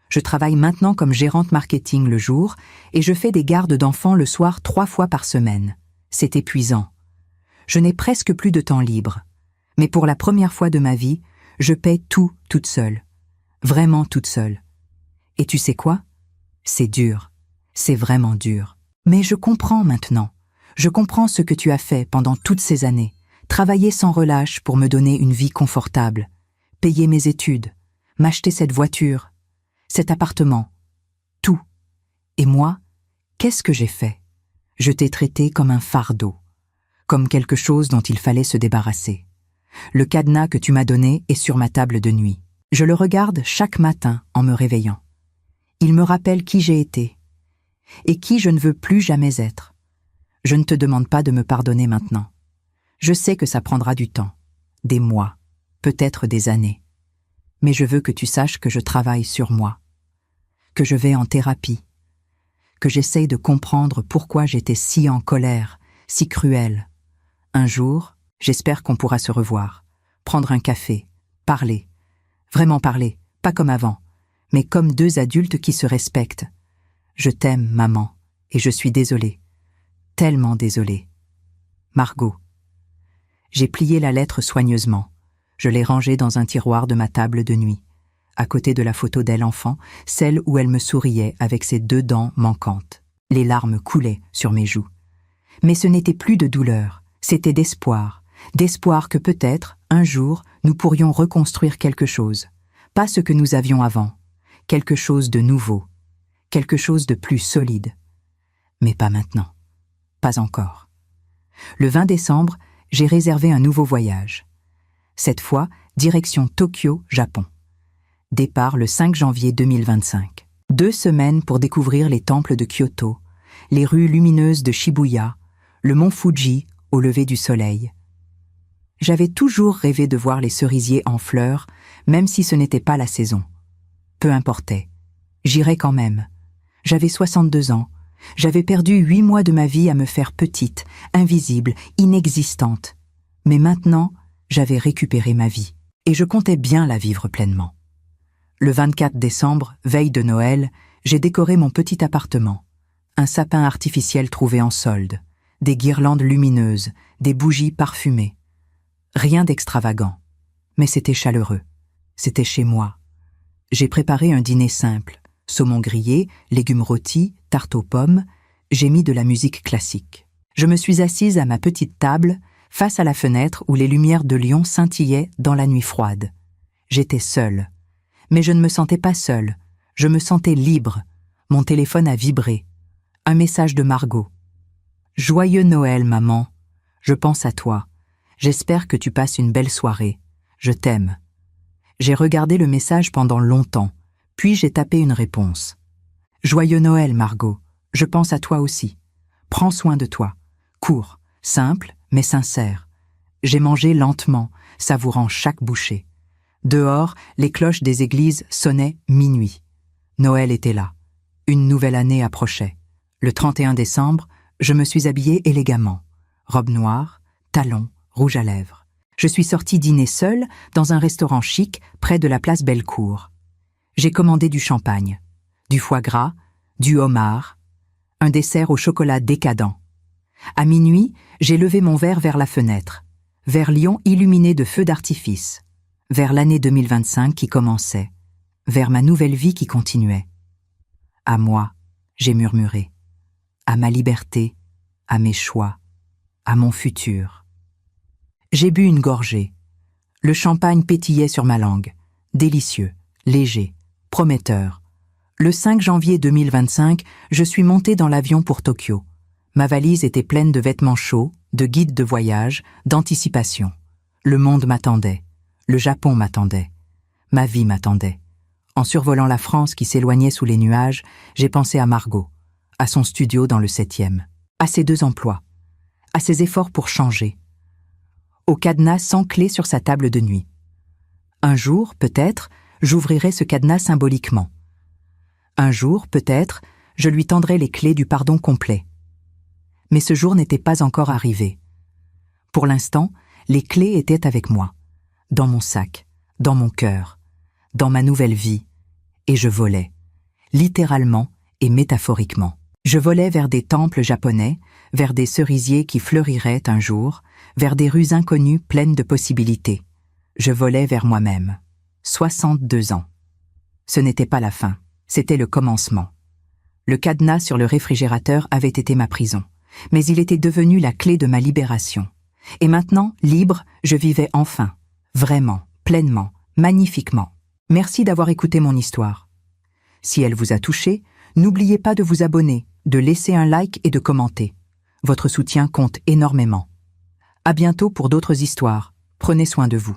Je travaille maintenant comme gérante marketing le jour et je fais des gardes d'enfants le soir 3 fois par semaine. C'est épuisant. Je n'ai presque plus de temps libre. Mais pour la première fois de ma vie, je paie tout toute seule. Vraiment toute seule. Et tu sais quoi? C'est dur. C'est vraiment dur. Mais je comprends maintenant. Je comprends ce que tu as fait pendant toutes ces années. Travailler sans relâche pour me donner une vie confortable. Payer mes études. M'acheter cette voiture. Cet appartement. Tout. Et moi, qu'est-ce que j'ai fait? Je t'ai traité comme un fardeau. Comme quelque chose dont il fallait se débarrasser. Le cadenas que tu m'as donné est sur ma table de nuit. Je le regarde chaque matin en me réveillant. Il me rappelle qui j'ai été et qui je ne veux plus jamais être. Je ne te demande pas de me pardonner maintenant. Je sais que ça prendra du temps, des mois, peut-être des années. Mais je veux que tu saches que je travaille sur moi, que je vais en thérapie, que j'essaye de comprendre pourquoi j'étais si en colère, si cruelle. Un jour, j'espère qu'on pourra se revoir, prendre un café, parler. Vraiment parler, pas comme avant, mais comme 2 adultes qui se respectent. Je t'aime, maman, et je suis désolée. Tellement désolée. Margot. J'ai plié la lettre soigneusement. Je l'ai rangée dans un tiroir de ma table de nuit, à côté de la photo d'elle enfant, celle où elle me souriait avec ses 2 dents manquantes. Les larmes coulaient sur mes joues. Mais ce n'était plus de douleur, c'était d'espoir. D'espoir que peut-être, un jour, nous pourrions reconstruire quelque chose. Pas ce que nous avions avant. Quelque chose de nouveau. Quelque chose de plus solide. Mais pas maintenant. Pas encore. Le 20 décembre, j'ai réservé un nouveau voyage. Cette fois, direction Tokyo, Japon. Départ le 5 janvier 2025. 2 semaines pour découvrir les temples de Kyoto, les rues lumineuses de Shibuya, le mont Fuji au lever du soleil. J'avais toujours rêvé de voir les cerisiers en fleurs, même si ce n'était pas la saison. Peu importait. J'irais quand même. J'avais 62 ans. J'avais perdu 8 mois de ma vie à me faire petite, invisible, inexistante. Mais maintenant, j'avais récupéré ma vie. Et je comptais bien la vivre pleinement. Le 24 décembre, veille de Noël, j'ai décoré mon petit appartement. Un sapin artificiel trouvé en solde, des guirlandes lumineuses, des bougies parfumées. Rien d'extravagant, mais c'était chaleureux. C'était chez moi. J'ai préparé un dîner simple. Saumon grillé, légumes rôtis, tarte aux pommes. J'ai mis de la musique classique. Je me suis assise à ma petite table, face à la fenêtre où les lumières de Lyon scintillaient dans la nuit froide. J'étais seule. Mais je ne me sentais pas seule. Je me sentais libre. Mon téléphone a vibré. Un message de Margot. « Joyeux Noël, maman. Je pense à toi. J'espère que tu passes une belle soirée. Je t'aime. J'ai regardé le message pendant longtemps, puis j'ai tapé une réponse. Joyeux Noël, Margot. Je pense à toi aussi. Prends soin de toi. Court, simple, mais sincère. J'ai mangé lentement, savourant chaque bouchée. Dehors, les cloches des églises sonnaient minuit. Noël était là. Une nouvelle année approchait. Le 31 décembre, je me suis habillée élégamment. Robe noire, talons, rouge à lèvres. Je suis sortie dîner seule dans un restaurant chic près de la place Bellecour. J'ai commandé du champagne, du foie gras, du homard, un dessert au chocolat décadent. À minuit, j'ai levé mon verre vers la fenêtre, vers Lyon illuminé de feux d'artifice, vers l'année 2025 qui commençait, vers ma nouvelle vie qui continuait. À moi, j'ai murmuré, à ma liberté, à mes choix, à mon futur. J'ai bu une gorgée. Le champagne pétillait sur ma langue, délicieux, léger, prometteur. Le 5 janvier 2025, je suis montée dans l'avion pour Tokyo. Ma valise était pleine de vêtements chauds, de guides de voyage, d'anticipation. Le monde m'attendait. Le Japon m'attendait. Ma vie m'attendait. En survolant la France qui s'éloignait sous les nuages, j'ai pensé à Margot, à son studio dans le 7e, à ses 2 emplois, à ses efforts pour changer, au cadenas sans clé sur sa table de nuit. Un jour, peut-être, j'ouvrirai ce cadenas symboliquement. Un jour, peut-être, je lui tendrai les clés du pardon complet. Mais ce jour n'était pas encore arrivé. Pour l'instant, les clés étaient avec moi, dans mon sac, dans mon cœur, dans ma nouvelle vie, et je volais, littéralement et métaphoriquement. Je volais vers des temples japonais, vers des cerisiers qui fleuriraient un jour, vers des rues inconnues pleines de possibilités. Je volais vers moi-même. 62 ans. Ce n'était pas la fin, c'était le commencement. Le cadenas sur le réfrigérateur avait été ma prison, mais il était devenu la clé de ma libération. Et maintenant, libre, je vivais enfin, vraiment, pleinement, magnifiquement. Merci d'avoir écouté mon histoire. Si elle vous a touché, n'oubliez pas de vous abonner, de laisser un like et de commenter. Votre soutien compte énormément. À bientôt pour d'autres histoires. Prenez soin de vous.